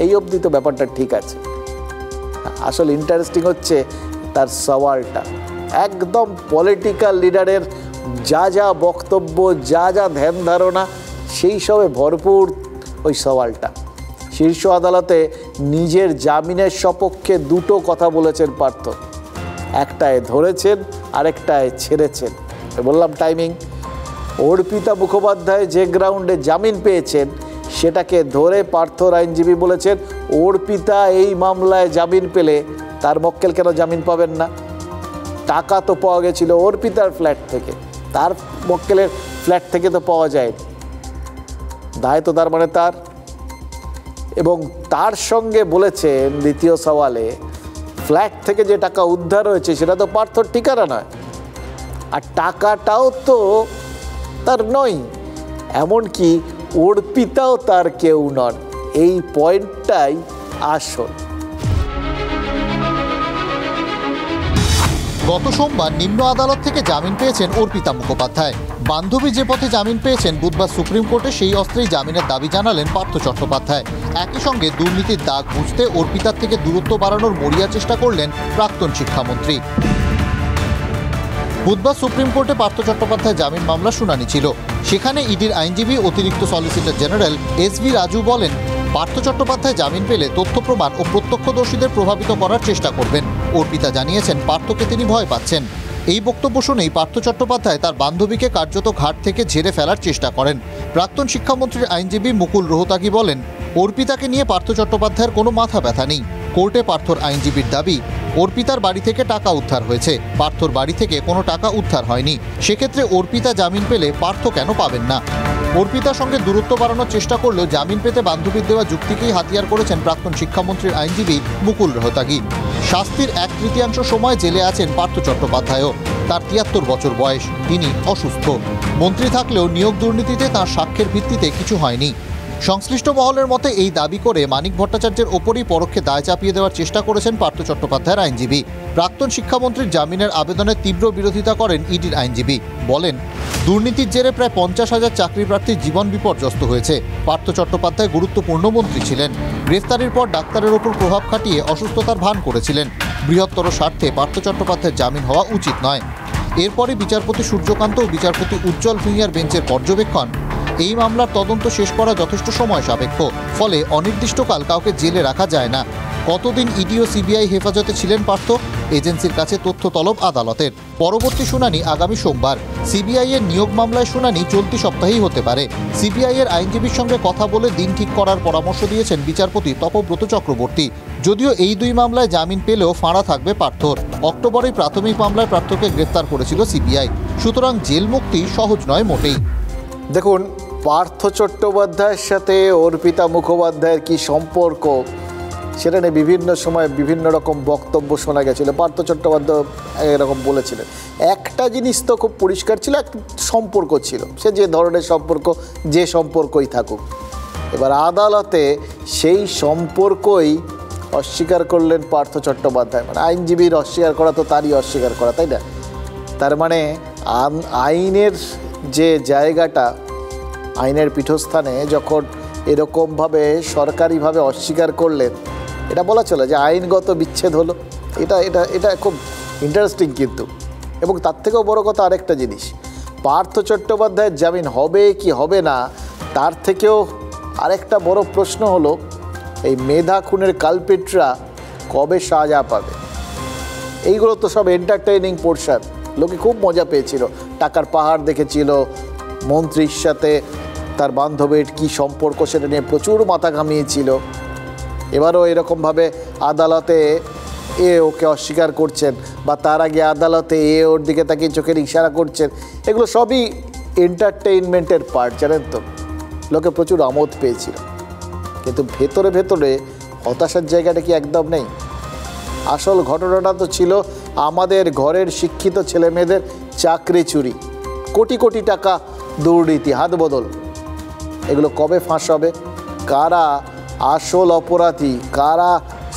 এই অবধি তো ব্যাপারটা ঠিক আছে। আসল ইন্টারেস্টিং হচ্ছে তার সওয়ালটা, একদম পলিটিক্যাল লিডারের যা যা বক্তব্য, যা যা ধ্যান ধারণা, সেই সবে ভরপুর ওই সওয়ালটা। শীর্ষ আদালতে নিজের জামিনের সপক্ষে দুটো কথা বলেছেন পার্থ, একটায় ধরেছেন আরেকটায় ছেড়েছেন। বললাম টাইমিং। অর্পিতা মুখোপাধ্যায় যে গ্রাউন্ডে জামিন পেয়েছেন সেটাকে ধরে পার্থর আইনজীবী বলেছেন, অর্পিতা এই মামলায় জামিন পেলে তার মক্কেল কেন জামিন পাবেন না? টাকা তো পাওয়া গেছিল অর্পিতার ফ্ল্যাট থেকে, তার মক্কেলের ফ্ল্যাট থেকে তো পাওয়া যায়নি, দায় তো তার মানে তার। এবং তার সঙ্গে বলেছেন দ্বিতীয় সওয়ালে, ফ্ল্যাট থেকে যে টাকা উদ্ধার হয়েছে সেটা তো পার্থর ঠিকানা নয়, আর টাকাটাও তো তার নয়, এমনকি অর্পিতাও তার কেউ নন। এই পয়েন্টটাই আসল। গত সোমবার নিম্ন আদালত থেকে জামিন পেয়েছেন অর্পিতা মুখোপাধ্যায়। বান্ধবী যে পথে জামিন পেয়েছেন, বুধবার সুপ্রিম কোর্টে সেই অস্ত্রেই জামিনের দাবি জানালেন পার্থ চট্টোপাধ্যায়। একই সঙ্গে দুর্নীতির দাগ বুঝতে অর্পিতার থেকে দূরত্ব বাড়ানোর মরিয়া চেষ্টা করলেন প্রাক্তন শিক্ষামন্ত্রী। বুধবার সুপ্রিম কোর্টে পার্থ চট্টোপাধ্যায় জামিন মামলা শুনানি ছিল। সেখানে ইডির আইনজীবী অতিরিক্ত সলিসিটর জেনারেল এস.ভি. রাজু বলেন, পার্থ চট্টোপাধ্যায় জামিন পেলে তথ্য প্রমাণ ও প্রত্যক্ষদর্শীদের প্রভাবিত করার চেষ্টা করবেন। অর্পিতা জানিয়েছেন, পার্থকে তিনি ভয় পাচ্ছেন। এই বক্তব্য শুনেই পার্থ চট্টোপাধ্যায় তার বান্ধবীকে কার্যত ঘাট থেকে ঝেড়ে ফেলার চেষ্টা করেন। প্রাক্তন শিক্ষামন্ত্রীর আইনজীবী মুকুল রোহতাগি বলেন, অর্পিতাকে নিয়ে পার্থ চট্টোপাধ্যায়ের কোনো মাথা ব্যথা নেই। কোর্টে পার্থর আইনজীবীর দাবি, অর্পিতার বাড়ি থেকে টাকা উদ্ধার হয়েছে, পার্থর বাড়ি থেকে কোনো টাকা উদ্ধার হয়নি। সেক্ষেত্রে অর্পিতা জামিন পেলে পার্থ কেন পাবেন না? অর্পিতার সঙ্গে দূরত্ব বাড়ানোর চেষ্টা করলেও জামিন পেতে বান্ধবীর দেওয়া যুক্তিকেই হাতিয়ার করেছেন প্রাক্তন শিক্ষামন্ত্রীর আইনজীবী মুকুল রোহতাগি। শাস্তির 1/3 সময় জেলে আছেন পার্থ চট্টোপাধ্যায়ও। তার 73 বছর বয়স, তিনি অসুস্থ। মন্ত্রী থাকলেও নিয়োগ দুর্নীতিতে তাঁর সাক্ষ্যের ভিত্তিতে কিছু হয়নি। সংশ্লিষ্ট মহলের মতে এই দাবি করে মানিক ভট্টাচার্যের ওপরই পরোক্ষে দায় চাপিয়ে দেওয়ার চেষ্টা করেছেন পার্থ চট্টোপাধ্যায়ের আইনজীবী। প্রাক্তন শিক্ষামন্ত্রীর জামিনের আবেদনের তীব্র বিরোধিতা করেন ইডির আইনজীবী। বলেন, দুর্নীতির জেরে প্রায় 50,000 চাকরি প্রার্থীর জীবন বিপর্যস্ত হয়েছে। পার্থ চট্টোপাধ্যায় গুরুত্বপূর্ণ মন্ত্রী ছিলেন। গ্রেফতারির পর ডাক্তারের ওপর প্রভাব খাটিয়ে অসুস্থতার ভান করেছিলেন। বৃহত্তর স্বার্থে পার্থ চট্টোপাধ্যায়ের জামিন হওয়া উচিত নয়। এরপরে বিচারপতি সূর্যকান্ত ও বিচারপতি উজ্জ্বল ভূঁইয়ার বেঞ্চের পর্যবেক্ষণ, এই মামলার তদন্ত শেষ করা যথেষ্ট সময় সাপেক্ষ, ফলে অনির্দিষ্টকাল কাউকে জেলে রাখা যায় না। কতদিন ইডি ও সিবিআই হেফাজতে ছিলেন পার্থ? এজেন্সির কাছে তথ্য তলব আদালতের। পরবর্তী শুনানি আগামী সোমবার। সিবিআই এর নিয়োগ মামলায় শুনানি চলতি সপ্তাহেই হতে পারে। সিবিআই এর আইনজীবীর সঙ্গে কথা বলে দিন ঠিক করার পরামর্শ দিয়েছেন বিচারপতি তপব্রত চক্রবর্তী। যদিও এই দুই মামলায় জামিন পেলেও ফাঁড়া থাকবে পার্থর। অক্টোবরেই প্রাথমিক মামলায় পার্থকে গ্রেফতার করেছিল সিবিআই। সুতরাং জেল মুক্তি সহজ নয় মোটেই। দেখুন, পার্থ চট্টোপাধ্যায়ের সাথে অর্পিতা মুখোপাধ্যায়ের কি সম্পর্ক, সেটা নিয়ে বিভিন্ন সময় বিভিন্ন রকম বক্তব্য শোনা গেছিল। পার্থ চট্টোপাধ্যায় এরকম বলেছিলেন, একটা জিনিস তো খুব পরিষ্কার ছিল, একটা সম্পর্ক ছিল, সে যে ধরনের সম্পর্ক, যে সম্পর্কই থাকুক। এবার আদালতে সেই সম্পর্কই অস্বীকার করলেন পার্থ চট্টোপাধ্যায়। মানে আইনজীবীর অস্বীকার করা তো তারই অস্বীকার করা, তাই না? তার মানে আইনের যে জায়গাটা, আইনের পীঠস্থানে যখন এরকমভাবে সরকারিভাবে অস্বীকার করলেন, এটা বলা চলে যে আইনগত বিচ্ছেদ হলো। এটা এটা এটা খুব ইন্টারেস্টিং। কিন্তু এবং তার থেকেও বড় কথা আরেকটা জিনিস, পার্থ চট্টোপাধ্যায়ের জামিন হবে কি হবে না, তার থেকেও আরেকটা বড় প্রশ্ন হলো, এই মেধা খুনের কালপিটরা কবে সাজা পাবে? এইগুলো তো সব এন্টারটেইনিং পোর্শন। লোকে খুব মজা পেয়েছিল, টাকার পাহাড় দেখেছিল, মন্ত্রীর সাথে তার বান্ধবীর কী সম্পর্ক সেটা নিয়ে প্রচুর মাথা ঘামিয়েছিল। এবারও এরকমভাবে আদালতে ওকে অস্বীকার করছেন, বা তার আগে আদালতে ওর দিকে তাকিয়ে চোখের ইশারা করছেন। এগুলো সবই এন্টারটেইনমেন্টের পার্ট, জানেন তো। লোকে প্রচুর আমোদ পেয়েছিল, কিন্তু ভেতরে ভেতরে হতাশার জায়গাটা কি একদম নেই? আসল ঘটনাটা তো ছিল আমাদের ঘরের শিক্ষিত ছেলেমেয়েদের চাকরি চুরি, কোটি কোটি টাকা দুর্নীতি, হাত বদল। এগুলো কবে ফাঁস হবে, কারা আসল অপরাধী, কারা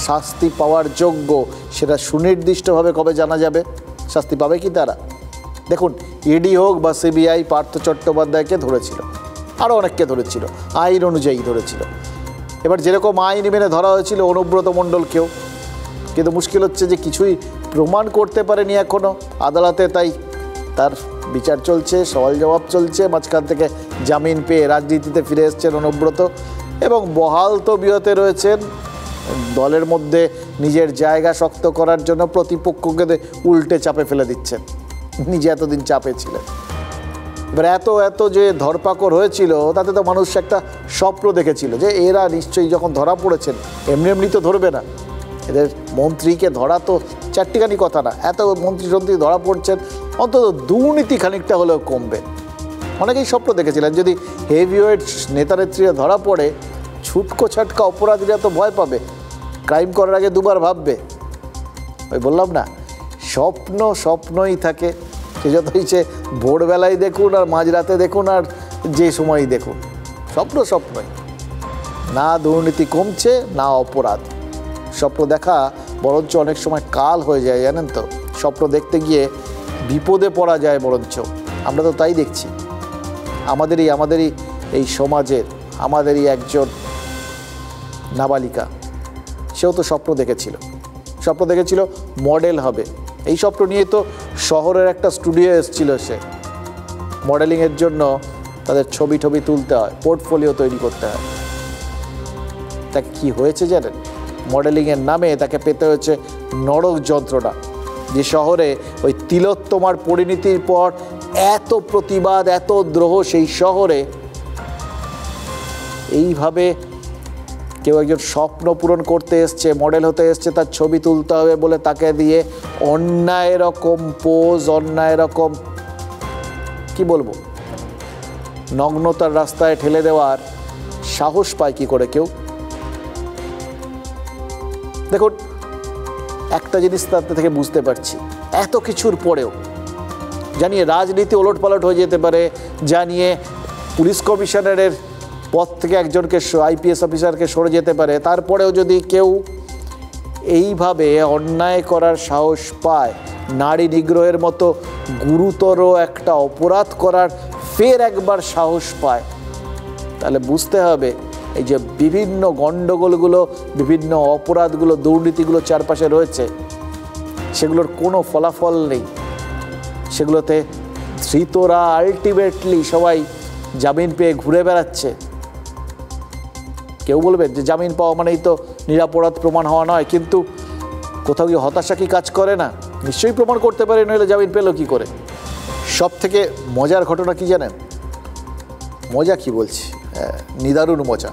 শাস্তি পাওয়ার যোগ্য, সেটা সুনির্দিষ্টভাবে কবে জানা যাবে? শাস্তি পাবে কি তারা? দেখুন, ইডি হোক বা সিবিআই পার্থ চট্টোপাধ্যায়কে ধরেছিল, আরও অনেককে ধরেছিল, আইন অনুযায়ী ধরেছিল। এবার যেরকম আইন মেনে ধরা হয়েছিল অনুব্রত মণ্ডলকেও, কিন্তু মুশকিল হচ্ছে যে কিছুই প্রমাণ করতে পারেনি এখনও আদালতে, তাই তার বিচার চলছে, সওয়াল জবাব চলছে। মাঝখান থেকে জামিন পেয়ে রাজনীতিতে ফিরে এসেছেন অনুব্রত এবং বহাল তবিয়তে রয়েছেন দলের মধ্যে নিজের জায়গা শক্ত করার জন্য প্রতিপক্ষকে উল্টে চাপে ফেলে দিচ্ছেন, নিজে এতদিন চাপে ছিলেন। এবার এত যে ধরপাকড় হয়েছিল তাতে তো মানুষ একটা স্বপ্ন দেখেছিল যে এরা নিশ্চয়ই যখন ধরা পড়েছেন এমনি তো ধরবে না, এদের মন্ত্রীকে ধরা তো চারটিখানি কথা না, এত মন্ত্রী ধরা পড়ছেন, অন্তত দুর্নীতি খানিকটা হলেও কমবে। অনেকেই স্বপ্ন দেখেছিলেন যদি হেভিওয়েট নেতানেত্রীরা ধরা পড়ে ছুটকো ছাটকা অপরাধীরা তো ভয় পাবে, ক্রাইম করার আগে দুবার ভাববে। ওই বললাম না, স্বপ্নই থাকে, সে যতই সে ভোরবেলায় দেখুন আর মাঝরাতে দেখুন আর যে সময়ই দেখুন, স্বপ্নই। না দুর্নীতি কমছে না অপরাধ। স্বপ্ন দেখা বরঞ্চ অনেক সময় কাল হয়ে যায়, জানেন তো। স্বপ্ন দেখতে গিয়ে বিপদে পড়া যায় বরঞ্চ। আমরা তো তাই দেখছি। আমাদেরই এই সমাজের আমাদেরই একজন নাবালিকা, সেও তো স্বপ্ন দেখেছিল মডেল হবে। এই স্বপ্ন নিয়ে তো শহরের একটা স্টুডিও এসেছিল, সে মডেলিংয়ের জন্য তাদের ছবি তুলতে হয়, পোর্টফোলিও তৈরি করতে হয়। তাকে কি হয়েছে জানেন? মডেলিংয়ের নামে তাকে পেতে হয়েছে নরক যন্ত্রণা। যে শহরে ওই তিলোত্তমার পরিণতির পর এত প্রতিবাদ, এত দ্রোহ, সেই শহরে এইভাবে কেউ একজন স্বপ্ন পূরণ করতে এসছে, মডেল হতে এসছে, তার ছবি তুলতে হবে বলে তাকে দিয়ে অন্যায় রকম পোজ, অন্যায় রকম কি বলবো, নগ্নতার রাস্তায় ঠেলে দেওয়ার সাহস পায় কি করে কেউ? দেখুন, একটা জিনিস তার থেকে বুঝতে পারছি, এত কিছুর পরেও জানিয়ে রাজনীতি ওলটপালট হয়ে যেতে পারে, জানিয়ে পুলিশ কমিশনারের পদ থেকে একজনকে আইপিএস অফিসারকে সরে যেতে পারে, তারপরেও যদি কেউ এইভাবে অন্যায় করার সাহস পায়, নারী নিগ্রহের মতো গুরুতর একটা অপরাধ করার ফের একবার সাহস পায়, তাহলে বুঝতে হবে এই যে বিভিন্ন গণ্ডগোলগুলো, বিভিন্ন অপরাধগুলো, দুর্নীতিগুলো চারপাশে রয়েছে, সেগুলোর কোনো ফলাফল নেই। সেগুলোতে ধৃতরা আলটিমেটলি সবাই জামিন পেয়ে ঘুরে বেড়াচ্ছে। কেউ বলবে যে জামিন পাওয়া মানেই তো নিরপরাধ প্রমাণ হওয়া নয়, কিন্তু কোথাও গিয়ে হতাশা কি কাজ করে না? নিশ্চয়ই প্রমাণ করতে পারে, নইলে জামিন পেল কি করে? সব থেকে মজার ঘটনা কি জানেন? মজা কি বলছি, নিদারুণ মজা।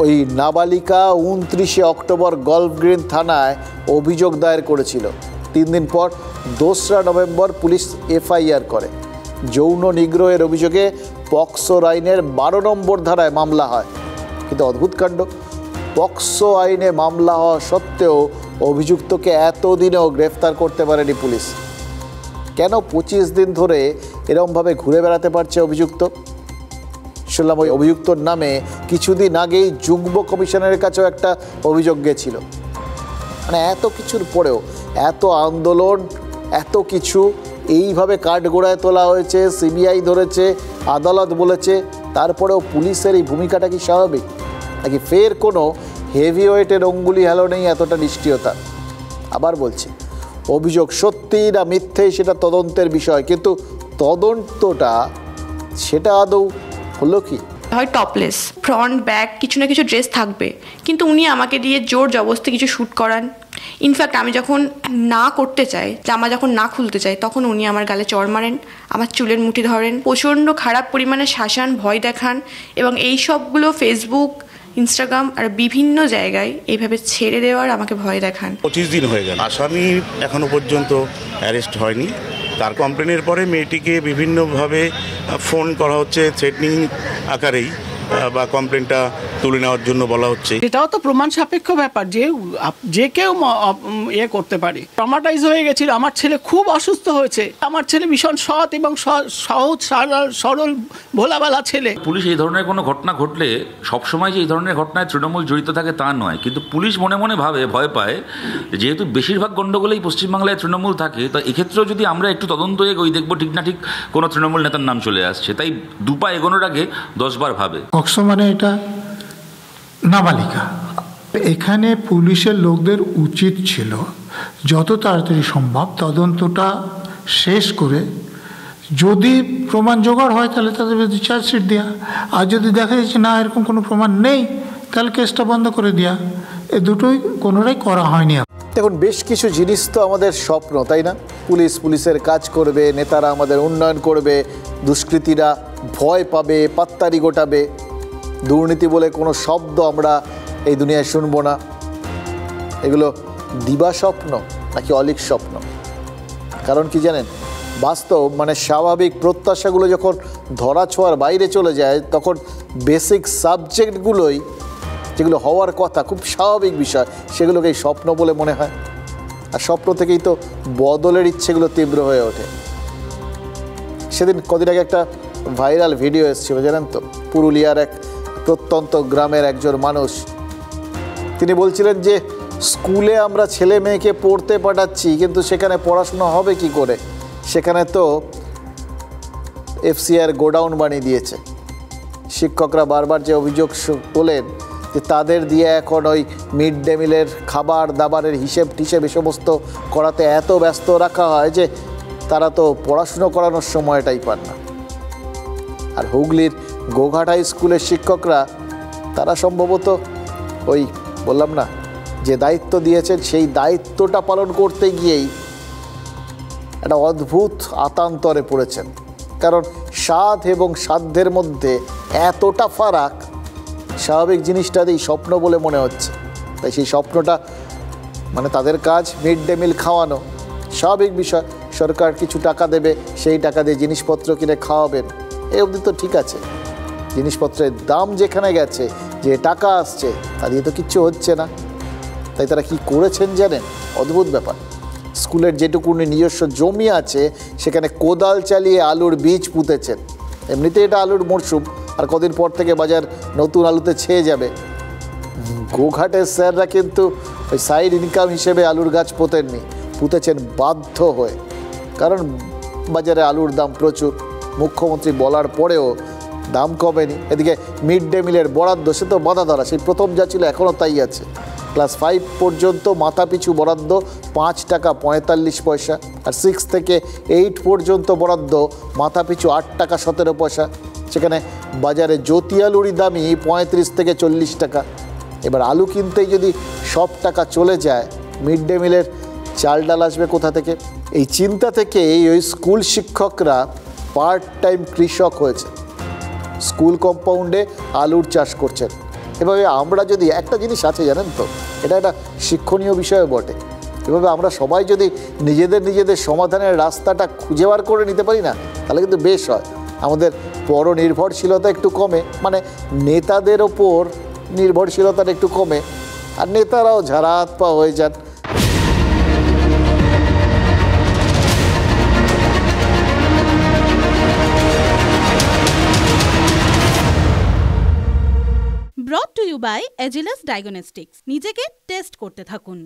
ওই নাবালিকা 29শে অক্টোবর গল্ফ গ্রিন থানায় অভিযোগ দায়ের করেছিল। 3 দিন পর 2রা নভেম্বর পুলিশ এফআইআর করে। যৌন নিগ্রহের অভিযোগে পক্সো আইনের 12 নম্বর ধারায় মামলা হয়। কিন্তু অদ্ভুত কাণ্ড, পক্সো আইনে মামলা হওয়া সত্ত্বেও অভিযুক্তকে এতদিনেও গ্রেফতার করতে পারেনি পুলিশ। কেন 25 দিন ধরে এরমভাবে ঘুরে বেড়াতে পারছে অভিযুক্ত? শুনলাম ওই অভিযুক্তর নামে কিছুদিন আগেই যুগ্ম কমিশনারের কাছেও একটা অভিযোগ গেছিল। মানে এত কিছুর পরেও, এত আন্দোলন, এত কিছু, এইভাবে কাঠগোড়ায় তোলা হয়েছে, সিবিআই ধরেছে, আদালত বলেছে, তারপরেও পুলিশের এই ভূমিকাটা কি স্বাভাবিক? নাকি ফের কোনো হেভিওয়েটের অঙ্গুলি হেলো নেই এতটা নিষ্ক্রিয়তা? আবার বলছি, অভিযোগ সত্যি না মিথ্যে সেটা তদন্তের বিষয়, কিন্তু তদন্তটা সেটা আদৌ হলো কি? হয় টপলেস, ফ্রন্ট ব্যাক কিছু না কিছু ড্রেস থাকবে, কিন্তু উনি আমাকে দিয়ে জোর জবরদস্তি কিছু শ্যুট করান। ইনফ্যাক্ট আমি যখন না করতে চাই, জামা যখন না খুলতে চাই, তখন উনি আমার গালে চড় মারেন, আমার চুলের মুঠি ধরেন, প্রচণ্ড খারাপ পরিমাণে শাসান, ভয় দেখান, এবং এই সবগুলো ফেসবুক, ইনস্টাগ্রাম আর বিভিন্ন জায়গায় এইভাবে ছেড়ে দেওয়ার আমাকে ভয় দেখান। 25 দিন হয়ে গেল, আসামি এখনো পর্যন্ত অ্যারেস্ট হয়নি। তার কমপ্লেনের পরে মেয়েটিকে বিভিন্নভাবে ফোন করা হচ্ছে, থ্রেটনিং আকারেই, বা কমপ্লেনটা তুলে নেওয়ার জন্য বলা হচ্ছে। এটাও তো প্রমাণ সাপেক্ষ ব্যাপার, যে কেউ ইয়ে করতে পারে। ট্রমাটাইজ হয়ে গেছিল, আমার ছেলে খুব অসুস্থ হয়েছে, আমার ছেলে ভীষণ সৎ এবং সহজ সরল ভোলাবালা ছেলে। পুলিশ এই ধরনের কোনো ঘটনা ঘটলে সবসময় যে এই ধরনের ঘটনায় তৃণমূল জড়িত থাকে তা নয়, কিন্তু পুলিশ মনে মনে ভাবে, ভয় পায়, যেহেতু বেশিরভাগ গণ্ডগোলেই পশ্চিমবাংলায় তৃণমূল থাকে, তো এক্ষেত্রেও যদি আমরা একটু তদন্ত এগোই দেখবো ঠিক না ঠিক কোনো তৃণমূল নেতার নাম চলে আসছে। তাই দুপা এগোনোর আগে 10 বার ভাবে। কক্সো মানে এটা নাবালিকা, এখানে পুলিশের লোকদের উচিত ছিল যত তাড়াতাড়ি সম্ভব তদন্তটা শেষ করে যদি প্রমাণ জোগাড় হয় তাহলে তাদের বিরুদ্ধে চার্জশিট দেওয়া, আর যদি দেখা যাচ্ছে না এরকম কোনো প্রমাণ নেই তাহলে কেসটা বন্ধ করে দেওয়া। এ দুটোই কোনোটাই করা হয়নি। দেখুন, বেশ কিছু জিনিস তো আমাদের স্বপ্ন, তাই না? পুলিশের কাজ করবে, নেতারা আমাদের উন্নয়ন করবে, দুষ্কৃতীরা ভয় পাবে, পাত্তারি গোটাবে, দুর্নীতি বলে কোনো শব্দ আমরা এই দুনিয়ায় শুনবো না। এগুলো দিবা স্বপ্ন নাকি অলিক স্বপ্ন? কারণ কি জানেন, বাস্তব মানে স্বাভাবিক প্রত্যাশাগুলো যখন ধরা ছোঁয়ার বাইরে চলে যায় তখন বেসিক সাবজেক্টগুলোই যেগুলো হওয়ার কথা, খুব স্বাভাবিক বিষয়, সেগুলোকে স্বপ্ন বলে মনে হয়। আর স্বপ্ন থেকেই তো বদলের ইচ্ছেগুলো তীব্র হয়ে ওঠে। সেদিন কদিন আগে একটা ভাইরাল ভিডিও এসেছিল জানেন তো, পুরুলিয়ার এক প্রত্যন্ত গ্রামের একজন মানুষ, তিনি বলছিলেন যে স্কুলে আমরা ছেলে মেয়েকে পড়তে পাঠাচ্ছি কিন্তু সেখানে পড়াশোনা হবে কি করে, সেখানে তো এফসিআর গোডাউন বানিয়ে দিয়েছে। শিক্ষকরা বারবার যে অভিযোগ তোলেন যে তাদের দিয়ে এখন ওই মিড ডে মিলের খাবার দাবারের হিসেব এ সমস্ত করাতে এত ব্যস্ত রাখা হয় যে তারা তো পড়াশুনো করানোর সময়টাই পান না। আর হুগলির গোঘাট হাই স্কুলের শিক্ষকরা তারা সম্ভবত ওই বললাম না যে দায়িত্ব দিয়েছেন সেই দায়িত্বটা পালন করতে গিয়েই একটা অদ্ভুত আতান্তরে পড়েছেন। কারণ সাধ এবং সাধ্যের মধ্যে এতটা ফারাক, স্বাভাবিক জিনিসটাতেই স্বপ্ন বলে মনে হচ্ছে। তাই সেই স্বপ্নটা মানে তাদের কাজ মিড ডে মিল খাওয়ানো, স্বাভাবিক বিষয়, সরকার কিছু টাকা দেবে, সেই টাকা দিয়ে জিনিসপত্র কিনে খাওয়াবেন, এই অবধি তো ঠিক আছে। জিনিসপত্রের দাম যেখানে গেছে, যে টাকা আসছে, তা দিয়ে তো কিচ্ছু হচ্ছে না। তাই তারা কি করেছেন জানেন? অদ্ভুত ব্যাপার, স্কুলের যেটুকুনি নিজস্ব জমি আছে সেখানে কোদাল চালিয়ে আলুর বীজ পুঁতেছেন। এমনিতে এটা আলুর মরশুম, আর কদিন পর থেকে বাজার নতুন আলুতে ছেয়ে যাবে। গোঘাটের স্যাররা কিন্তু ওই সাইড ইনকাম হিসেবে আলুর গাছ পোতেননি, পুঁতেছেন বাধ্য হয়ে, কারণ বাজারে আলুর দাম প্রচুর। মুখ্যমন্ত্রী বলার পরেও দাম কমেনি। এদিকে মিড ডে মিলের বরাদ্দ, সে তো বাধা ধরা, সেই প্রথম যা ছিল এখনও তাই আছে। ক্লাস 5 পর্যন্ত মাথাপিছু বরাদ্দ 5 টাকা 45 পয়সা, আর 6 থেকে 8 পর্যন্ত বরাদ্দ মাথাপিছু 8 টাকা 17 পয়সা। সেখানে বাজারে জ্যোতি আলুরই দামই 35 থেকে 40 টাকা। এবার আলু কিনতেই যদি সব টাকা চলে যায়, মিড ডে মিলের চাল ডাল আসবে কোথা থেকে? এই চিন্তা থেকে ওই স্কুল শিক্ষকরা পার্ট টাইম কৃষক হয়েছে, স্কুল কম্পাউন্ডে আলুর চাষ করছেন। এভাবে আমরা যদি, একটা জিনিস আছে জানেন তো, এটা একটা শিক্ষণীয় বিষয় বটে, এভাবে আমরা সবাই যদি নিজেদের সমাধানের রাস্তাটা খুঁজে বার করে নিতে পারি না, তাহলে কিন্তু বেশ হয়। আমাদের পরনির্ভরশীলতা একটু কমে, মানে নেতাদের ওপর নির্ভরশীলতাটা একটু কমে, আর নেতারাও ঝাড়া হাত পা হয়ে যান। Brought to you by Agilus diagnostics. নিজেকে টেস্ট করতে থাকুন।